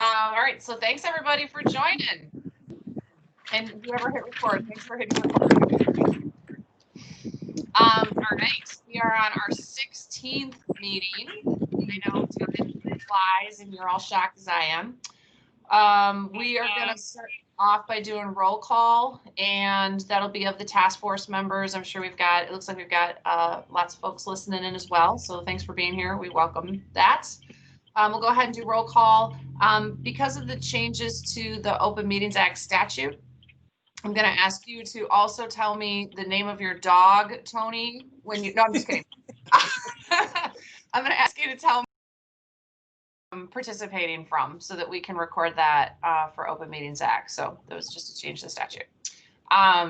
All right, so thanks everybody for joining. And whoever hit record, thanks for hitting record. All right, we are on our 16th meeting. I know time flies and you're all shocked as I am. We are going to start off by doing roll call, and that'll be of the task force members. I'm sure it looks like we've got lots of folks listening in as well. So thanks for being here. We welcome that. We'll go ahead and do roll call. Because of the changes to the Open Meetings Act statute, I'm going to ask you to also tell me the name of your dog, Tony, no, I'm just kidding. I'm going to ask you to tell me where I'm participating from so that we can record that for Open Meetings Act. So that was just to change the statute.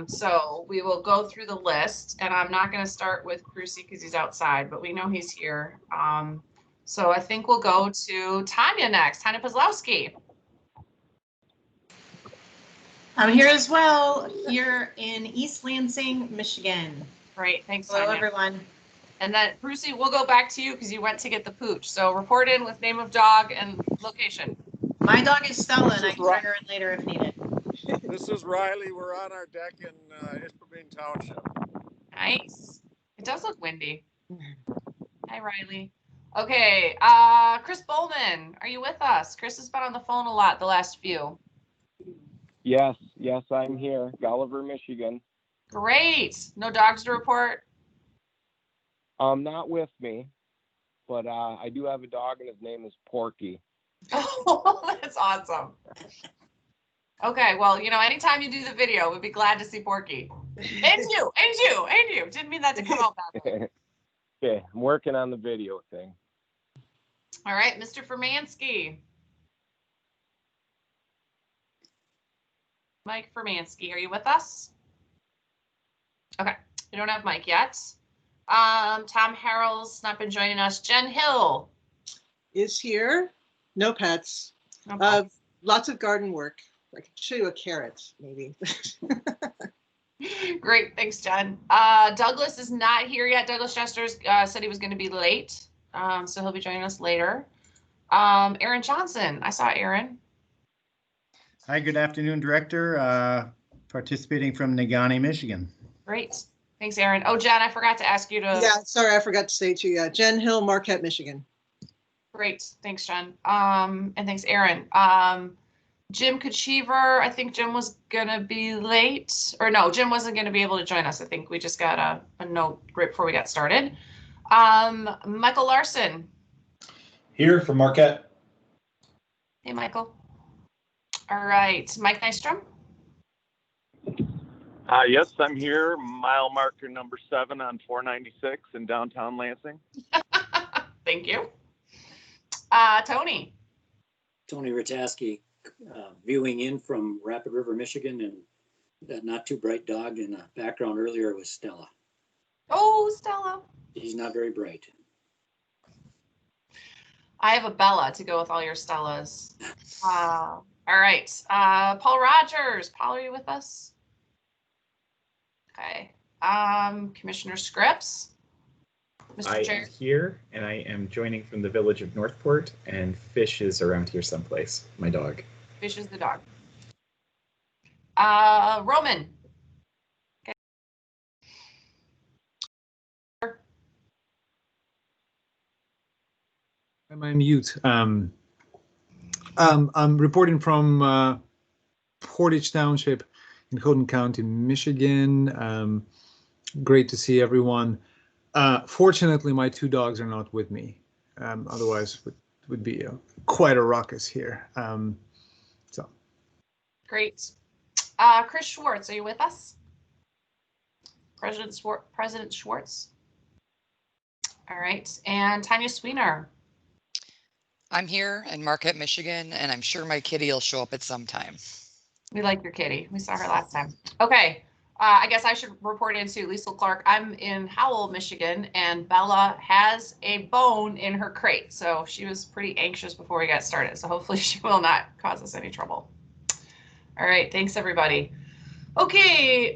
So we will go through the list, and I'm not going to start with Crucy because he's outside, but we know he's here. So I think we'll go to Tanya next. Tanya Pozlowski. I'm here as well, here in East Lansing, Michigan. Great, thanks, Hello, Tanya. everyone. And then, Brucey, we'll go back to you because you went to get the pooch. So report in with name of dog and location. My dog is Stella, and I can bring her in later if needed. This is Riley. We're on our deck in Isperbean Township. Nice. It does look windy. Hi, Riley. Okay, Chris Bowman, are you with us? Chris has been on the phone a lot the last few. Yes, I'm here. Gulliver, Michigan. Great. No dogs to report? Not with me, but I do have a dog, and his name is Porky. Oh, that's awesome. Okay, well, anytime you do the video, we'd be glad to see Porky. And you. Didn't mean that to come out that way. Okay, I'm working on the video thing. All right, Mr. Furmansky. Mike Furmansky, are you with us? Okay, we don't have Mike yet. Tom Harrell's not been joining us. Jen Hill is here. No pets. No pets. Lots of garden work. I can show you a carrot, maybe. Great, thanks, Jen. Douglas is not here yet. Douglas Jesters said he was going to be late, so he'll be joining us later. Aaron Johnson, I saw Aaron. Hi, good afternoon, Director. Participating from Negaunee, Michigan. Great. Thanks, Aaron. Oh, Jen, I forgot to ask you to... Yeah, sorry, I forgot to say to you. Jen Hill, Marquette, Michigan. Great. Thanks, Jen. And thanks, Aaron. Jim Kachiver, I think Jim was going to be late. Or no, Jim wasn't going to be able to join us. I think we just got a note right before we got started. Michael Larson. Here from Marquette. Hey, Michael. All right, Mike Nystrom. Yes, I'm here. Mile marker number 7 on 496 in downtown Lansing. Thank you. Tony. Tony Rataski, viewing in from Rapid River, Michigan, and that not too bright dog in the background earlier was Stella. Oh, Stella. She's not very bright. I have a Bella to go with all your Stellas. All right, Paul Rogers. Paul, are you with us? Okay. Commissioner Scripps. I am here, and I am joining from the village of Northport, and Fish is around here someplace, my dog. Fish is the dog. Roman. Okay. Am I mute? I'm reporting from Portage Township in Holland County, Michigan. Great to see everyone. Fortunately, my 2 dogs are not with me. Otherwise, would be quite a ruckus here. So. Great. Chris Schwartz, are you with us? President Schwartz. All right, and Tanya Sweener. I'm here in Marquette, Michigan, and I'm sure my kitty will show up at some time. We like your kitty. We saw her last time. Okay. I guess I should report into Lisa Clark. I'm in Howell, Michigan, and Bella has a bone in her crate. So she was pretty anxious before we got started. So hopefully she will not cause us any trouble. All right. Thanks, everybody. Okay.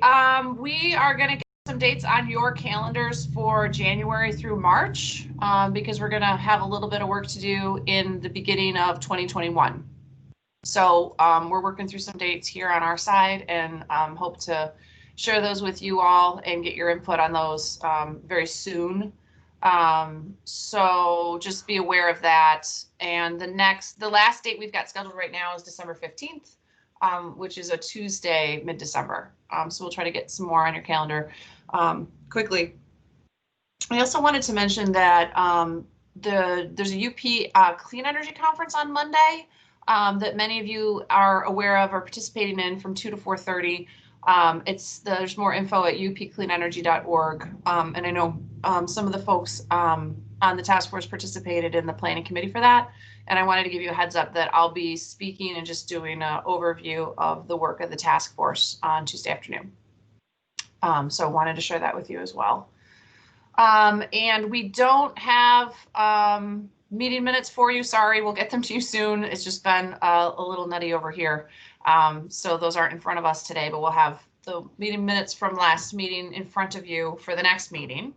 We are going to get some dates on your calendars for January through March because we're going to have a little bit of work to do in the beginning of 2021. So we're working through some dates here on our side, and hope to share those with you all and get your input on those very soon. So just be aware of that. And the last date we've got scheduled right now is December 15th, which is a Tuesday, mid-December. So we'll try to get some more on your calendar quickly. I also wanted to mention that there's a UP Clean Energy Conference on Monday that many of you are aware of or participating in from 2 to 4:30. There's more info at upcleanenergy.org. And I know some of the folks on the task force participated in the planning committee for that. And I wanted to give you a heads up that I'll be speaking and just doing an overview of the work of the task force on Tuesday afternoon. So I wanted to share that with you as well. And we don't have meeting minutes for you. Sorry, we'll get them to you soon. It's just been a little nutty over here. So those aren't in front of us today, but we'll have the meeting minutes from last meeting in front of you for the next meeting.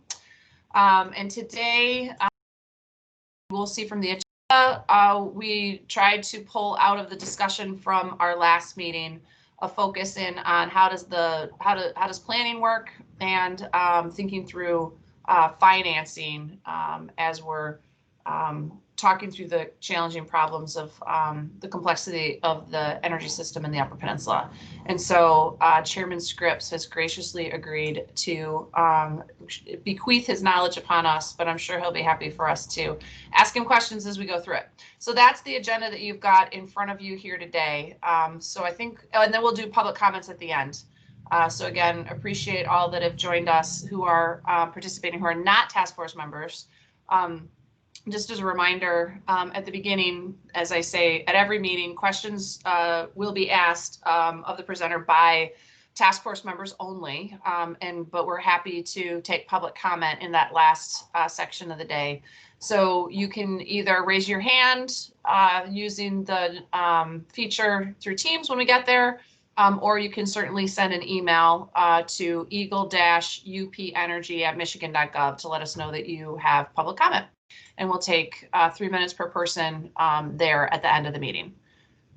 And today, we'll see from the agenda, we tried to pull out of the discussion from our last meeting a focus in on how does planning work, and thinking through financing as we're talking through the challenging problems of the complexity of the energy system in the Upper Peninsula. And so Chairman Scripps has graciously agreed to bequeath his knowledge upon us, but I'm sure he'll be happy for us to ask him questions as we go through it. So that's the agenda that you've got in front of you here today. So I think, and then we'll do public comments at the end. So again, appreciate all that have joined us who are participating, who are not task force members. Just as a reminder, at the beginning, as I say, at every meeting, questions will be asked of the presenter by task force members only, but we're happy to take public comment in that last section of the day. So you can either raise your hand using the feature through Teams when we get there, or you can certainly send an email to eagle-upenergy@michigan.gov to let us know that you have public comment. And we'll take 3 minutes per person there at the end of the meeting.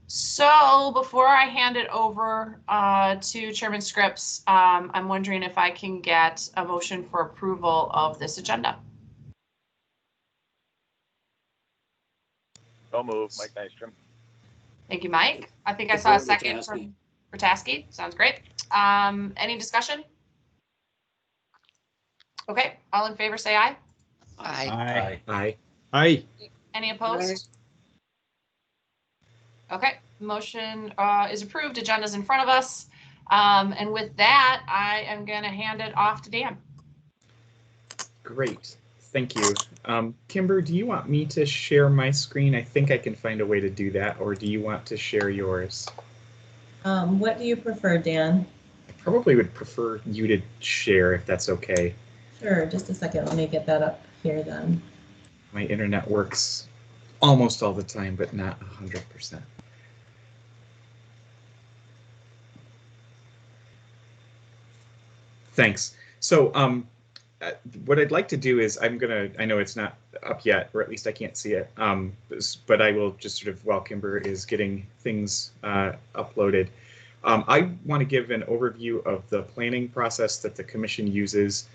So before I hand it over to Chairman Scripps, I'm wondering if I can get a motion for approval of this agenda. So move, Mike Nystrom. Thank you, Mike. I think I saw a second from Ratasky. Sounds great. Any discussion? Okay, all in favor, say aye. Aye. Aye. Aye. Aye. Any opposed? Okay, motion is approved. Agenda's in front of us. And with that, I am going to hand it off to Dan. Great. Thank you. Kimber, do you want me to share my screen? I think I can find a way to do that. Or do you want to share yours? What do you prefer, Dan? I probably would prefer you to share if that's okay. Sure, just a second. Let me get that up here then. My internet works almost all the time, but not 100%. Thanks. So what I'd like to do is I know it's not up yet, or at least I can't see it, but I will just sort of, while Kimber is getting things uploaded, I want to give an overview of the planning process that the Commission uses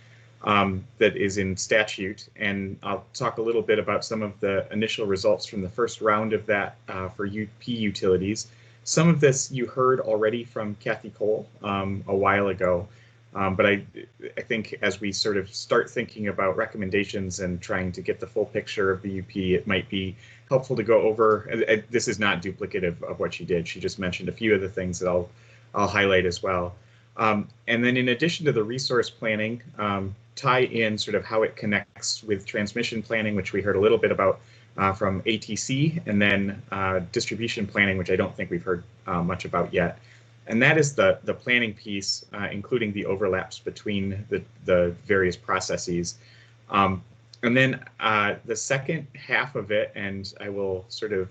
that is in statute, and I'll talk a little bit about some of the initial results from the first round of that for UP utilities. Some of this you heard already from Kathy Cole a while ago, but I think as we sort of start thinking about recommendations and trying to get the full picture of the UP, it might be helpful to go over. This is not duplicative of what she did. She just mentioned a few of the things that I'll highlight as well. And then in addition to the resource planning, tie in sort of how it connects with transmission planning, which we heard a little bit about from ATC, and then distribution planning, which I don't think we've heard much about yet. And that is the planning piece, including the overlaps between the various processes. And then the second half of it, and I will sort of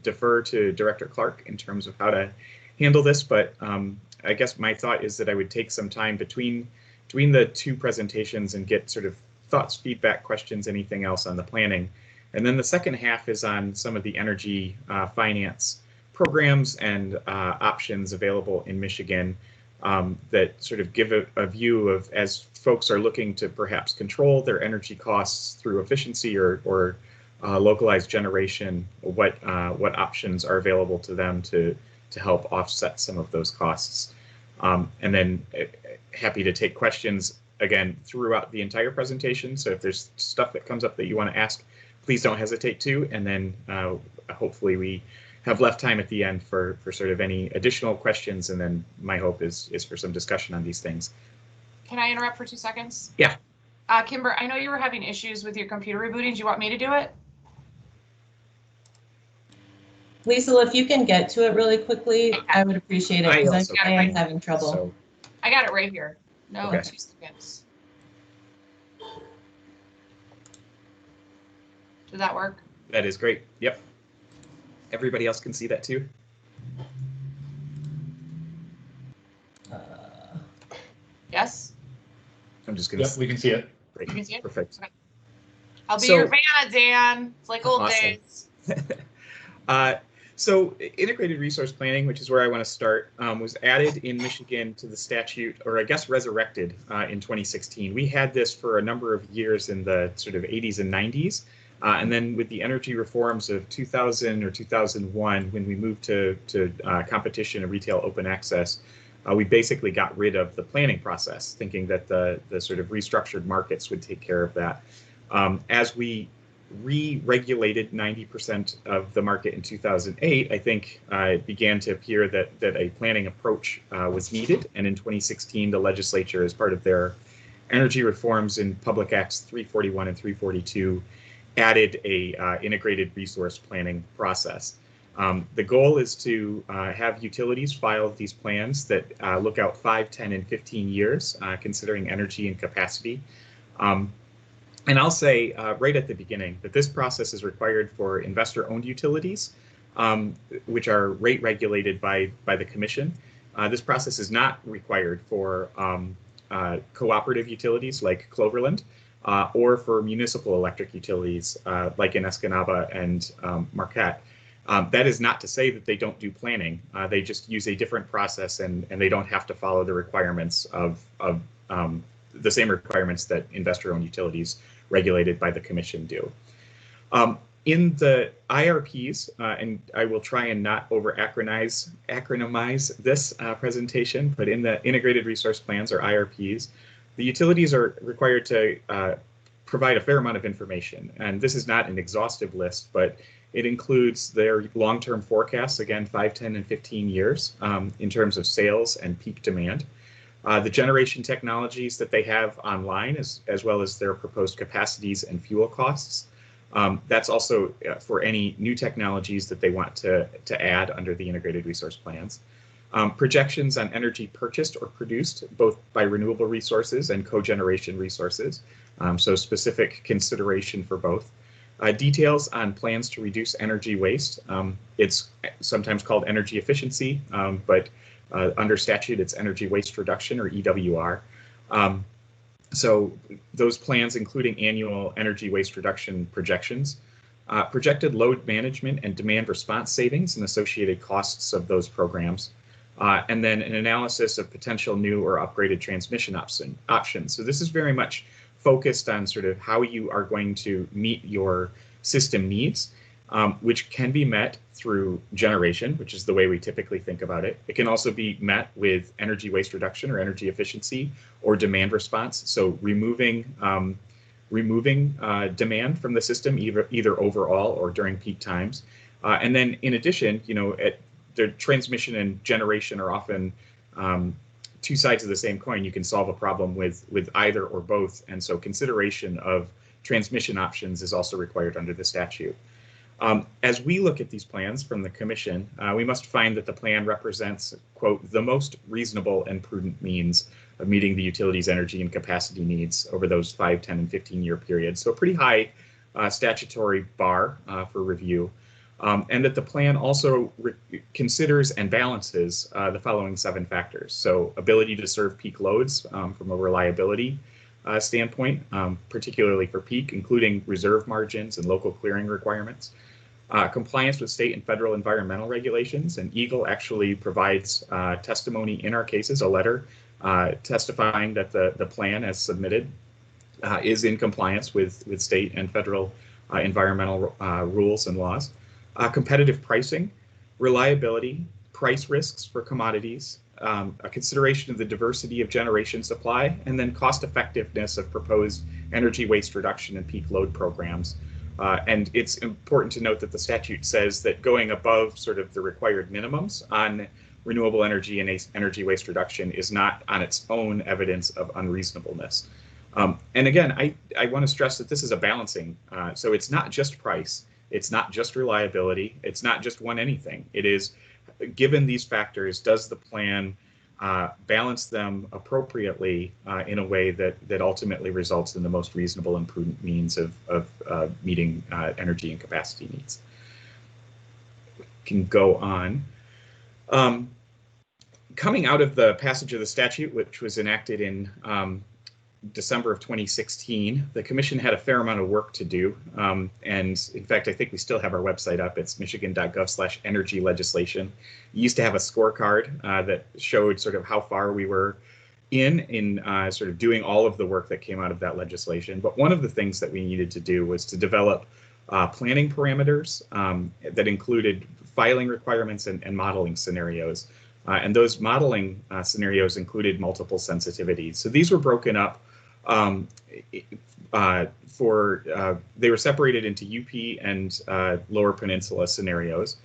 defer to Director Clark in terms of how to handle this, but I guess my thought is that I would take some time between the two presentations and get sort of thoughts, feedback, questions, anything else on the planning. And then the second half is on some of the energy finance programs and options available in Michigan that sort of give a view of, as folks are looking to perhaps control their energy costs through efficiency or localized generation, what options are available to them to help offset some of those costs. And then happy to take questions again throughout the entire presentation. So if there's stuff that comes up that you want to ask, please don't hesitate to. And then hopefully we have left time at the end for sort of any additional questions. And then my hope is for some discussion on these things. Can I interrupt for 2 seconds? Yeah. Kimber, I know you were having issues with your computer rebooting. Do you want me to do it? Lisa, if you can get to it really quickly, I would appreciate it because I am having trouble. So, I got it right here. No, okay. 2 seconds. Does that work? That is great. Yep. Everybody else can see that too. Yes? I'm just gonna. Yep, we can see it. Great. You can see it? Perfect. Okay. I'll be So- your Vanna, Dan. It's like old Awesome. days. So integrated resource planning, which is where I want to start, was added in Michigan to the statute, or I guess resurrected in 2016. We had this for a number of years in the sort of 80s and 90s. And then with the energy reforms of 2000 or 2001, when we moved to competition and retail open access, we basically got rid of the planning process, thinking that the sort of restructured markets would take care of that. As we re-regulated 90% of the market in 2008, I think it began to appear that a planning approach was needed. And in 2016, the legislature, as part of their energy reforms in Public Acts 341 and 342, added a integrated resource planning process. The goal is to have utilities file these plans that look out 5, 10, and 15 years, considering energy and capacity. And I'll say right at the beginning that this process is required for investor-owned utilities, which are rate regulated by the commission. This process is not required for cooperative utilities like Cloverland, or for municipal electric utilities like in Escanaba and Marquette. That is not to say that they don't do planning. They just use a different process, and they don't have to follow the requirements of the same requirements that investor-owned utilities regulated by the commission do. In the IRPs, and I will try and not acronymize this presentation, but in the integrated resource plans, or IRPs, the utilities are required to provide a fair amount of information. And this is not an exhaustive list, but it includes their long-term forecasts, again, 5, 10, and 15 years in terms of sales and peak demand. The generation technologies that they have online, as well as their proposed capacities and fuel costs. That's also for any new technologies that they want to add under the integrated resource plans. Projections on energy purchased or produced, both by renewable resources and cogeneration resources. So specific consideration for both. Details on plans to reduce energy waste. It's sometimes called energy efficiency, but under statute, it's energy waste reduction, or EWR. So those plans, including annual energy waste reduction projections, projected load management and demand response savings and associated costs of those programs, and then an analysis of potential new or upgraded transmission options. So this is very much focused on sort of how you are going to meet your system needs, which can be met through generation, which is the way we typically think about it. It can also be met with energy waste reduction or energy efficiency or demand response. So removing demand from the system, either overall or during peak times. And then in addition, the transmission and generation are often two sides of the same coin. You can solve a problem with either or both. And so consideration of transmission options is also required under the statute. As we look at these plans from the commission, we must find that the plan represents, quote, the most reasonable and prudent means of meeting the utility's energy and capacity needs over those 5, 10, and 15-year periods. So a pretty high statutory bar for review. And that the plan also considers and balances the following 7 factors. So ability to serve peak loads from a reliability standpoint, particularly for peak, including reserve margins and local clearing requirements. compliance with state and federal environmental regulations, and EGLE actually provides testimony in our cases, a letter testifying that the plan as submitted is in compliance with state and federal environmental rules and laws. Competitive pricing, reliability, price risks for commodities, a consideration of the diversity of generation supply, and then cost effectiveness of proposed energy waste reduction and peak load programs. And it's important to note that the statute says that going above sort of the required minimums on renewable energy and energy waste reduction is not on its own evidence of unreasonableness. And again, I want to stress that this is a balancing. So it's not just price, it's not just reliability, it's not just one anything. It is, given these factors, does the plan balance them appropriately in a way that ultimately results in the most reasonable and prudent means of meeting energy and capacity needs. Can go on. Coming out of the passage of the statute, which was enacted in December of 2016, the Commission had a fair amount of work to do. And in fact, I think we still have our website up. It's michigan.gov/energy legislation. We used to have a scorecard that showed sort of how far we were in sort of doing all of the work that came out of that legislation. But one of the things that we needed to do was to develop planning parameters that included filing requirements and modeling scenarios. And those modeling scenarios included multiple sensitivities. So these were broken up they were separated into UP and Lower Peninsula scenarios.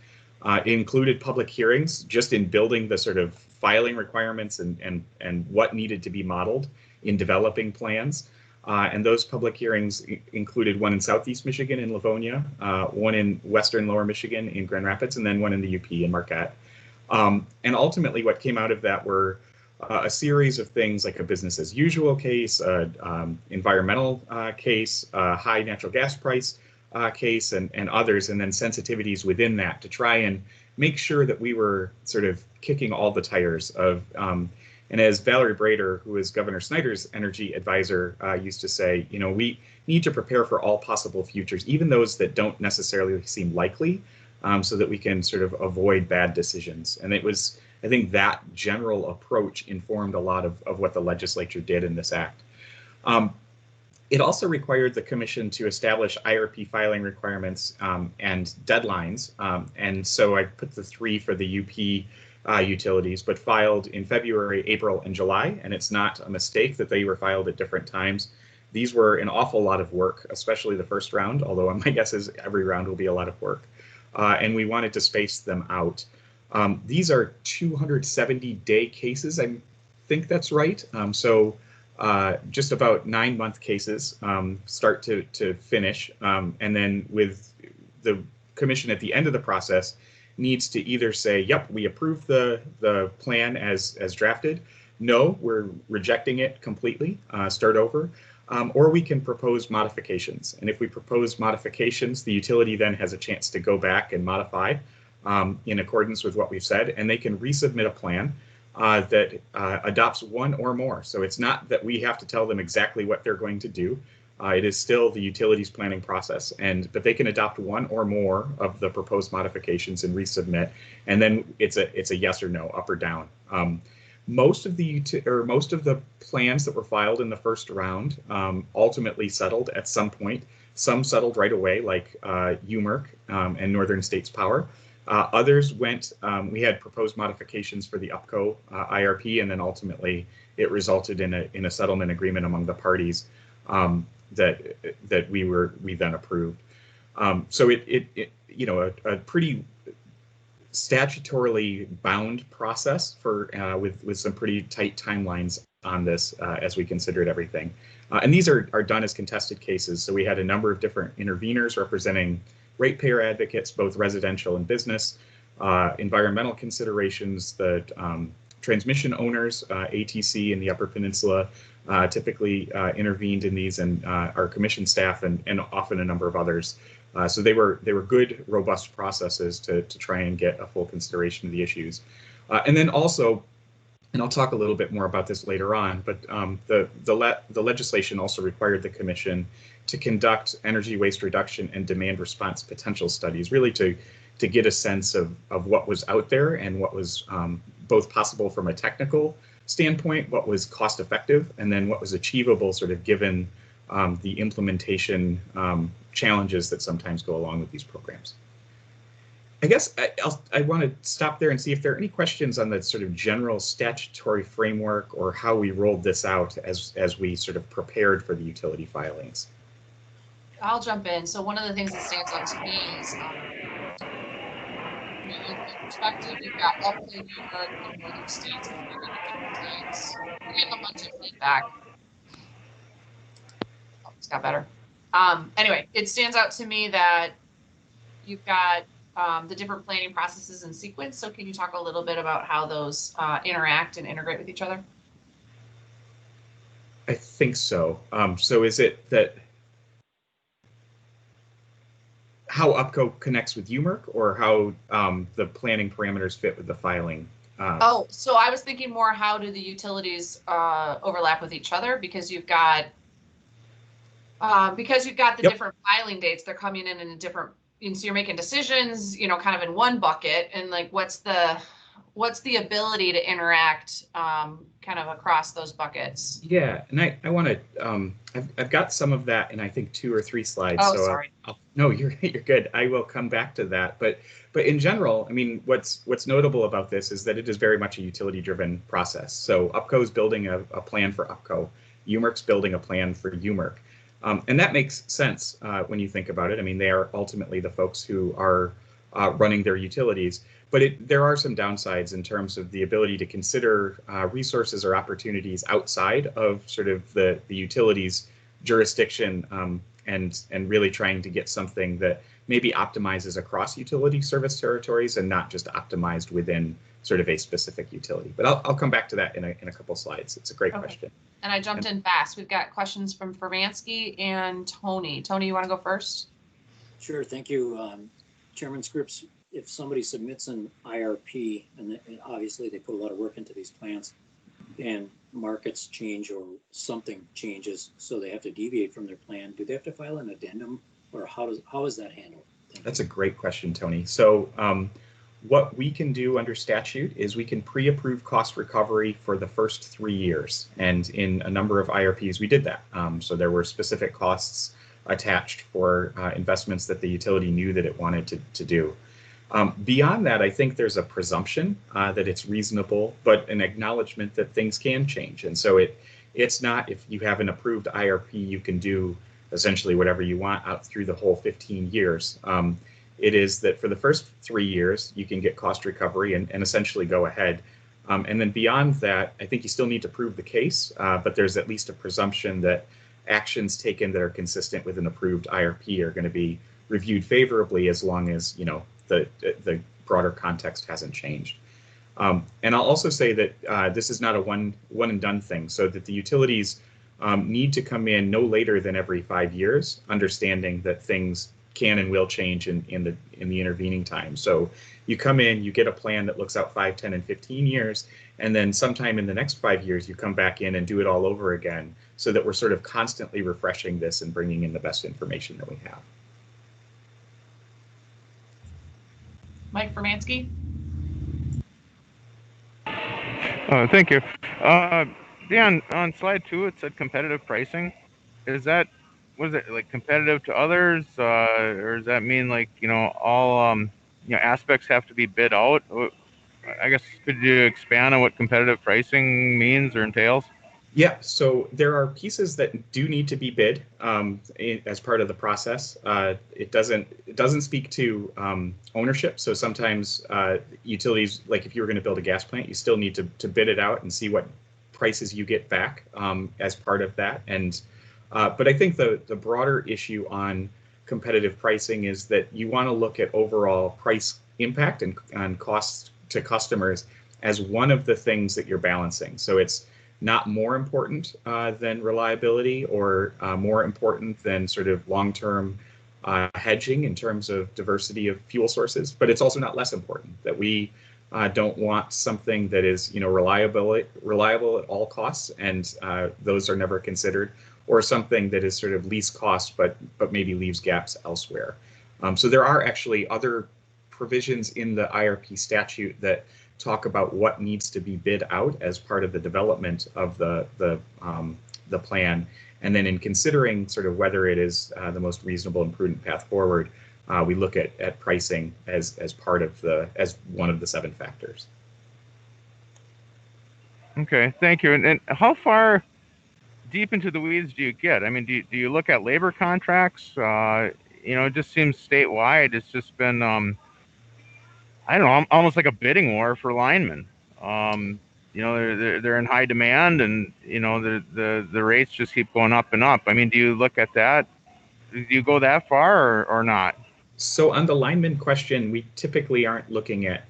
It included public hearings just in building the sort of filing requirements and what needed to be modeled in developing plans. And those public hearings included one in Southeast Michigan in Livonia, one in Western Lower Michigan in Grand Rapids, and then one in the UP in Marquette. And ultimately what came out of that were a series of things like a business as usual case, environmental case, high natural gas price case, and others, and then sensitivities within that to try and make sure that we were sort of kicking all the tires of, and as Valerie Brader, who is Governor Snyder's energy advisor, used to say, you know, we need to prepare for all possible futures, even those that don't necessarily seem likely, so that we can sort of avoid bad decisions. And it was, I think that general approach informed a lot of what the legislature did in this act. It also required the Commission to establish IRP filing requirements and deadlines. And so I put the 3 for the UP utilities, but filed in February, April, and July. And it's not a mistake that they were filed at different times. These were an awful lot of work, especially the first round, although my guess is every round will be a lot of work. And we wanted to space them out. These are 270-day cases. I think that's right. So just about 9-month cases, start to finish. And then with the Commission at the end of the process needs to either say, yep, we approve the plan as drafted. No, we're rejecting it completely, start over. Or we can propose modifications. And if we propose modifications, the utility then has a chance to go back and modify in accordance with what we've said, and they can resubmit a plan that adopts one or more. So it's not that we have to tell them exactly what they're going to do. It is still the utilities planning process, but they can adopt one or more of the proposed modifications and resubmit, and then it's a yes or no, up or down. Most of the plans that were filed in the first round ultimately settled at some point. Some settled right away, like UMERC and Northern States Power. Others went, we had proposed modifications for the UPCO IRP, and then ultimately it resulted in a settlement agreement among the parties that we then approved. So it you know, a pretty statutorily bound process for with some pretty tight timelines on this as we considered everything. And these are done as contested cases. So we had a number of different interveners representing ratepayer advocates, both residential and business, environmental considerations, the transmission owners, ATC in the Upper Peninsula, typically intervened in these, and our commission staff, and often a number of others. So they were good, robust processes to try and get a full consideration of the issues. And then also and I'll talk a little bit more about this later on, but the legislation also required the commission to conduct energy waste reduction and demand response potential studies, really to get a sense of what was out there and what was both possible from a technical standpoint, what was cost effective, and then what was achievable sort of given the implementation challenges that sometimes go along with these programs. I guess I want to stop there and see if there are any questions on the sort of general statutory framework or how we rolled this out as we sort of prepared for the utility filings. I'll jump in. So one of the things that stands out to me is from a perspective, you've got upland New York and northern states moving at different times. We have a bunch of feedback. Oh, it's got better. Anyway, it stands out to me that you've got the different planning processes in sequence. So can you talk a little bit about how those interact and integrate with each other? I think so. So is it that how UPCO connects with UMERC, or how the planning parameters fit with the filing? Oh, so I was thinking more, how do the utilities overlap with each other? Because you've got the different filing dates, they're coming in a different, and so you're making decisions, you know, kind of in one bucket, and like what's the ability to interact kind of across those buckets? Yeah, and I want to I've got some of that in I think 2 or 3 slides. Oh, so sorry. No, you're good. I will come back to that. But in general, I mean, what's notable about this is that it is very much a utility-driven process. So UPCO is building a plan for UPCO, UMERC's building a plan for UMERC. And that makes sense when you think about it. I mean, they are ultimately the folks who are running their utilities. But there are some downsides in terms of the ability to consider resources or opportunities outside of sort of the utilities jurisdiction, and really trying to get something that maybe optimizes across utility service territories and not just optimized within sort of a specific utility. But I'll come back to that in a couple slides. It's a great question. And I jumped in fast. We've got questions from Fermansky and Tony. Tony, you want to go first? Sure, thank you. Chairman Scripps, if somebody submits an IRP, and obviously they put a lot of work into these plans, and markets change or something changes, so they have to deviate from their plan, do they have to file an addendum, or how is that handled? That's a great question, Tony. So what we can do under statute is we can pre-approve cost recovery for the first 3 years. And in a number of IRPs, we did that. So there were specific costs attached for investments that the utility knew that it wanted to do. Beyond that, I think there's a presumption that it's reasonable, but an acknowledgement that things can change. And so it's not, if you have an approved IRP, you can do essentially whatever you want out through the whole 15 years. It is that for the first 3 years, you can get cost recovery and essentially go ahead. And then beyond that, I think you still need to prove the case, but there's at least a presumption that actions taken that are consistent with an approved IRP are going to be reviewed favorably as long as, you know, the broader context hasn't changed. And I'll also say that this is not a one and done thing, so that the utilities need to come in no later than every 5 years, understanding that things can and will change in the intervening time. So you come in, you get a plan that looks out 5, 10, and 15 years, and then sometime in the next 5 years, you come back in and do it all over again, so that we're sort of constantly refreshing this and bringing in the best information that we have. Mike Fermansky. Thank you. Yeah, on slide 2, it said competitive pricing. Was it like competitive to others, or does that mean like, you know, all aspects have to be bid out? I guess, could you expand on what competitive pricing means or entails? Yeah, so there are pieces that do need to be bid as part of the process. It doesn't speak to ownership. So sometimes utilities, like if you were going to build a gas plant, you still need to bid it out and see what prices you get back as part of that. And but I think the broader issue on competitive pricing is that you want to look at overall price impact and costs to customers as one of the things that you're balancing. So it's not more important than reliability or more important than sort of long-term hedging in terms of diversity of fuel sources, but it's also not less important that we don't want something that is, reliable at all costs, and those are never considered, or something that is sort of least cost, but maybe leaves gaps elsewhere. So there are actually other provisions in the IRP statute that talk about what needs to be bid out as part of the development of the plan. And then in considering sort of whether it is the most reasonable and prudent path forward, we look at pricing as part of as one of the 7 factors. Okay, thank you. And how far deep into the weeds do you get? I mean, do you look at labor contracts? It just seems statewide, it's just been, I don't know, almost like a bidding war for linemen. They're in high demand, and the rates just keep going up and up. I mean, do you look at that? Do you go that far or not? So on the lineman question, we typically aren't looking at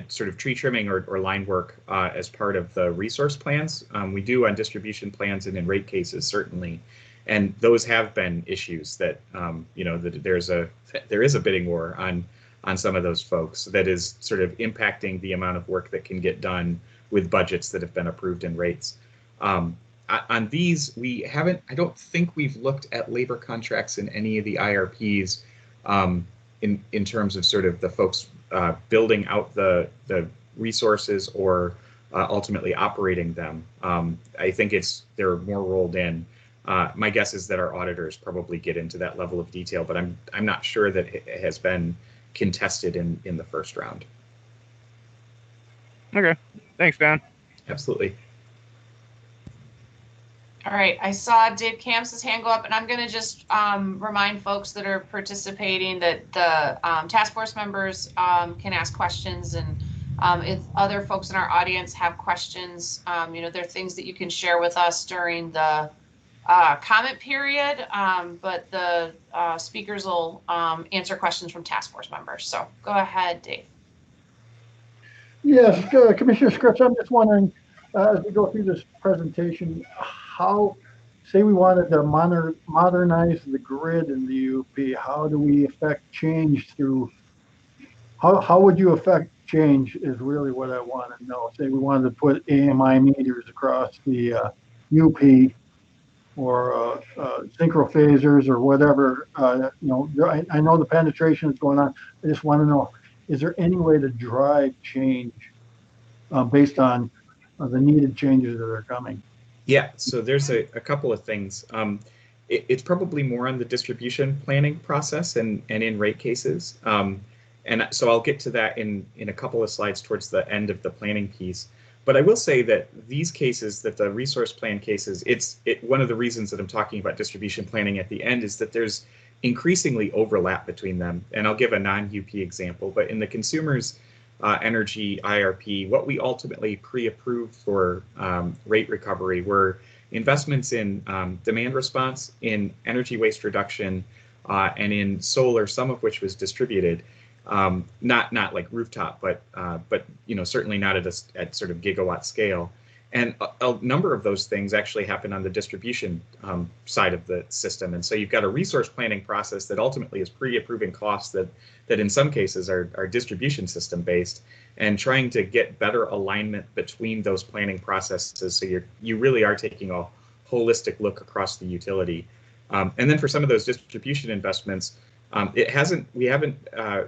sort of tree trimming or line work as part of the resource plans. We do on distribution plans and in rate cases, certainly. And those have been issues that, that there is a bidding war on some of those folks that is sort of impacting the amount of work that can get done with budgets that have been approved in rates. On these, I don't think we've looked at labor contracts in any of the IRPs in terms of sort of the folks building out the resources or ultimately operating them. I think they're more rolled in. My guess is that our auditors probably get into that level of detail, but I'm not sure that it has been contested in the first round. Okay, thanks, Dan. Absolutely. All right, I saw Dave Camps' hand go up, and I'm going to just remind folks that are participating that the task force members can ask questions, and if other folks in our audience have questions, there are things that you can share with us during the comment period, but the speakers will answer questions from task force members. So go ahead, Dave. Yes, Commissioner Scripps, I'm just wondering, as we go through this presentation, how, say we wanted to modernize the grid in the UP, how do we affect change through, how would you affect change is really what I want to know. Say we wanted to put AMI meters across the UP, or synchrophasers or whatever, I know the penetration is going on. I just want to know, is there any way to drive change based on the needed changes that are coming? Yeah, so there's a couple of things. It's probably more on the distribution planning process and in rate cases. And so I'll get to that in a couple of slides towards the end of the planning piece. But I will say that these cases, that the resource plan cases, one of the reasons that I'm talking about distribution planning at the end is that there's increasingly overlap between them. And I'll give a non-UP example, but in the consumer's energy IRP, what we ultimately pre-approved for rate recovery were investments in demand response, in energy waste reduction, and in solar, some of which was distributed. Not like rooftop, but certainly not at sort of gigawatt scale. And a number of those things actually happen on the distribution side of the system. And so you've got a resource planning process that ultimately is pre-approving costs that in some cases are distribution system based, and trying to get better alignment between those planning processes. So you really are taking a holistic look across the utility. And then for some of those distribution investments, we haven't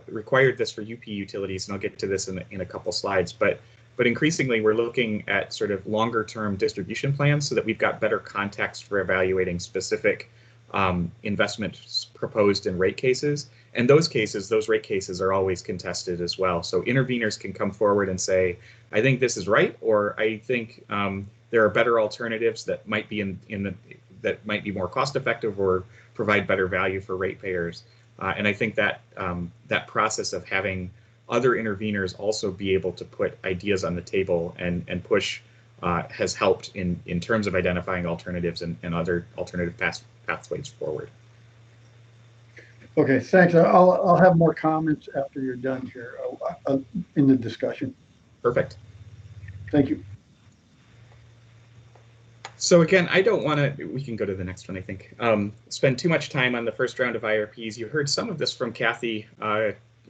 required this for UP utilities, and I'll get to this in a couple slides, but increasingly we're looking at sort of longer term distribution plans so that we've got better context for evaluating specific investments proposed in rate cases. And those rate cases are always contested as well. So interveners can come forward and say, I think this is right, or I think there are better alternatives that might be that might be more cost effective or provide better value for ratepayers. And I think that that process of having other interveners also be able to put ideas on the table and push has helped in terms of identifying alternatives and other alternative pathways forward. Okay, thanks. I'll have more comments after you're done here in the discussion. Perfect. Thank you. So again, I don't want to, we can go to the next one, I think, spend too much time on the first round of IRPs. You heard some of this from Kathy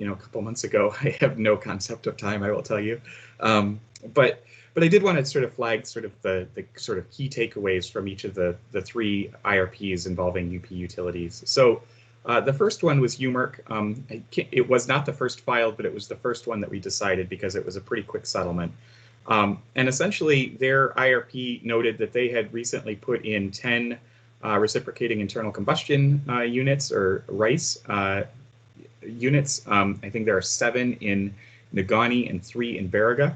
a couple months ago. I have no concept of time, I will tell you. But I did want to sort of flag sort of the sort of key takeaways from each of the three IRPs involving UP utilities. So the first one was UMERC. It was not the first filed, but it was the first one that we decided because it was a pretty quick settlement. And essentially, their IRP noted that they had recently put in 10 reciprocating internal combustion units, or RICE units. I think there are 7 in Negaunee and 3 in Baraga.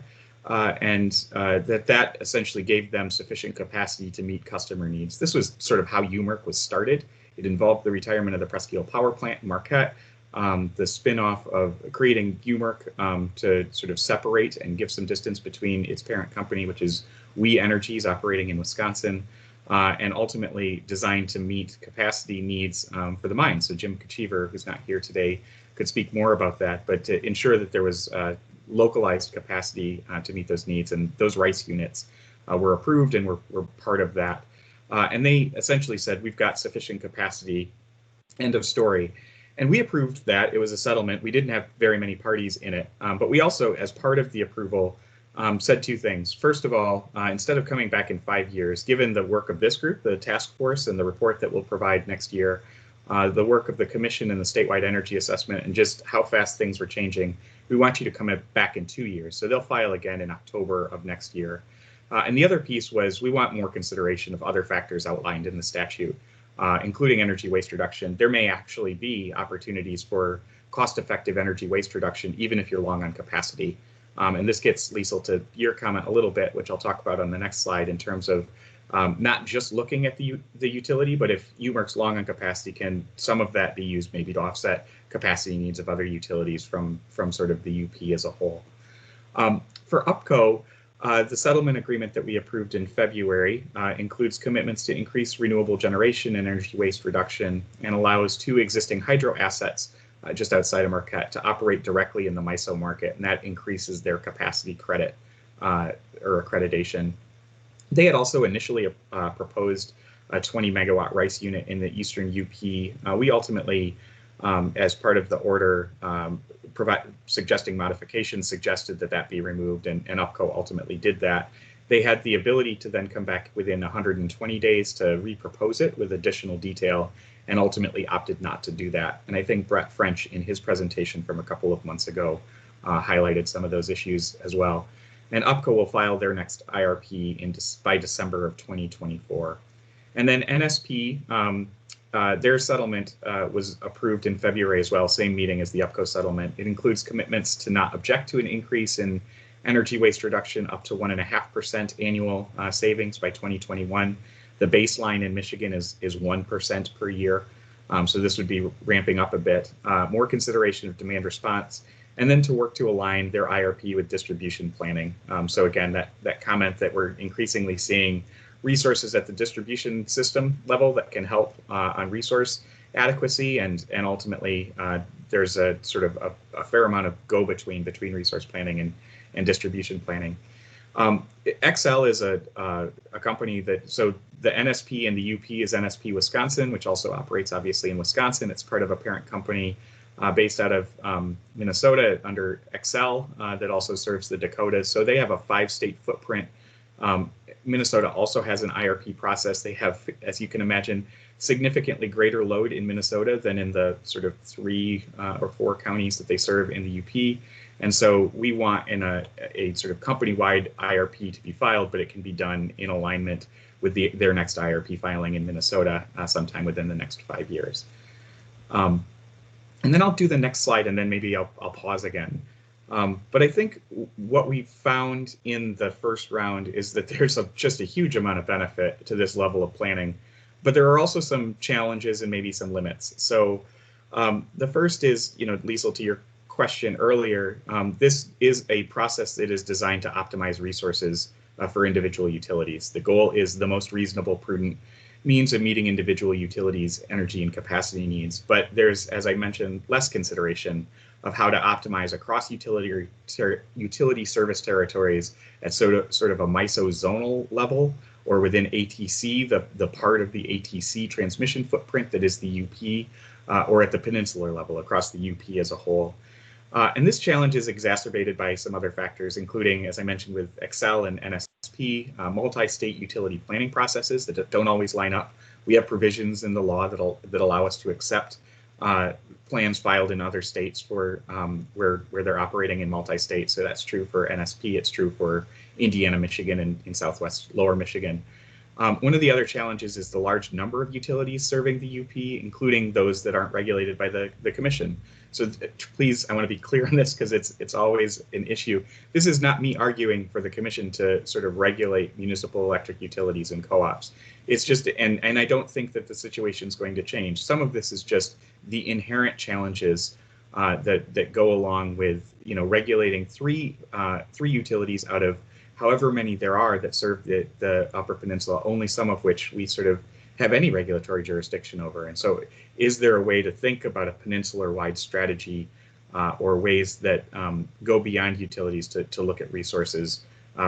And that essentially gave them sufficient capacity to meet customer needs. This was sort of how UMERC was started. It involved the retirement of the Presque Isle Power Plant in Marquette, the spin-off of creating UMERC to sort of separate and give some distance between its parent company, which is We Energies, operating in Wisconsin, and ultimately designed to meet capacity needs for the mine. So Jim Kachiver, who's not here today, could speak more about that, but to ensure that there was localized capacity to meet those needs, and those RICE units were approved and were part of that. And they essentially said, we've got sufficient capacity, end of story. And we approved that. It was a settlement. We didn't have very many parties in it, but we also, as part of the approval, said 2 things. First of all, instead of coming back in 5 years, given the work of this group, the task force, and the report that we'll provide next year, the work of the commission and the statewide energy assessment, and just how fast things were changing, we want you to come back in 2 years. So they'll file again in October of next year. And the other piece was, we want more consideration of other factors outlined in the statute, including energy waste reduction. There may actually be opportunities for cost-effective energy waste reduction, even if you're long on capacity. And this gets, Liesl, to your comment a little bit, which I'll talk about on the next slide, in terms of not just looking at the utility, but if UMERC's long on capacity, can some of that be used maybe to offset capacity needs of other utilities from sort of the UP as a whole. For UPCO, the settlement agreement that we approved in February includes commitments to increase renewable generation and energy waste reduction, and allows 2 existing hydro assets just outside of Marquette to operate directly in the MISO market, and that increases their capacity credit or accreditation. They had also initially proposed a 20 megawatt RICE unit in the eastern UP. We ultimately, as part of the order suggesting modifications, suggested that be removed, and UPCO ultimately did that. They had the ability to then come back within 120 days to repropose it with additional detail, and ultimately opted not to do that. And I think Brett French, in his presentation from a couple of months ago, highlighted some of those issues as well. And UPCO will file their next IRP by December of 2024. And then NSP, their settlement was approved in February as well, same meeting as the UPCO settlement. It includes commitments to not object to an increase in energy waste reduction up to 1.5% annual savings by 2021. The baseline in Michigan is 1% per year. So this would be ramping up a bit. More consideration of demand response, and then to work to align their IRP with distribution planning. So again, that comment that we're increasingly seeing resources at the distribution system level that can help on resource adequacy, and ultimately there's a sort of a fair amount of go-between between resource planning and distribution planning. XL is a company that, so the NSP and the UP is NSP Wisconsin, which also operates obviously in Wisconsin. It's part of a parent company based out of Minnesota under XL that also serves the Dakotas. So they have a 5-state footprint. Minnesota also has an IRP process. They have, as you can imagine, significantly greater load in Minnesota than in the sort of 3 or 4 counties that they serve in the UP. And so we want in a sort of company-wide IRP to be filed, but it can be done in alignment with their next IRP filing in Minnesota sometime within the next 5 years. And then I'll do the next slide, and then maybe I'll pause again. But I think what we found in the first round is that there's just a huge amount of benefit to this level of planning, but there are also some challenges and maybe some limits. So the first is, Liesl, to your question earlier, this is a process that is designed to optimize resources for individual utilities. The goal is the most reasonable, prudent means of meeting individual utilities' energy and capacity needs. But there's, as I mentioned, less consideration of how to optimize across utility service territories at sort of a MISO zonal level, or within ATC, the part of the ATC transmission footprint that is the UP, or at the peninsular level across the UP as a whole. And this challenge is exacerbated by some other factors, including, as I mentioned, with Excel and NSP, multi-state utility planning processes that don't always line up. We have provisions in the law that allow us to accept plans filed in other states for where they're operating in multi-state. So that's true for NSP. It's true for Indiana, Michigan, and in Southwest Lower Michigan. One of the other challenges is the large number of utilities serving the UP, including those that aren't regulated by the Commission. So please, I want to be clear on this because it's always an issue. This is not me arguing for the Commission to sort of regulate municipal electric utilities and co-ops. It's just, and I don't think that the situation is going to change. Some of this is just the inherent challenges that go along with, you know, regulating three utilities out of however many there are that serve the Upper Peninsula, only some of which we sort of have any regulatory jurisdiction over. And so is there a way to think about a peninsular-wide strategy or ways that go beyond utilities to look at resources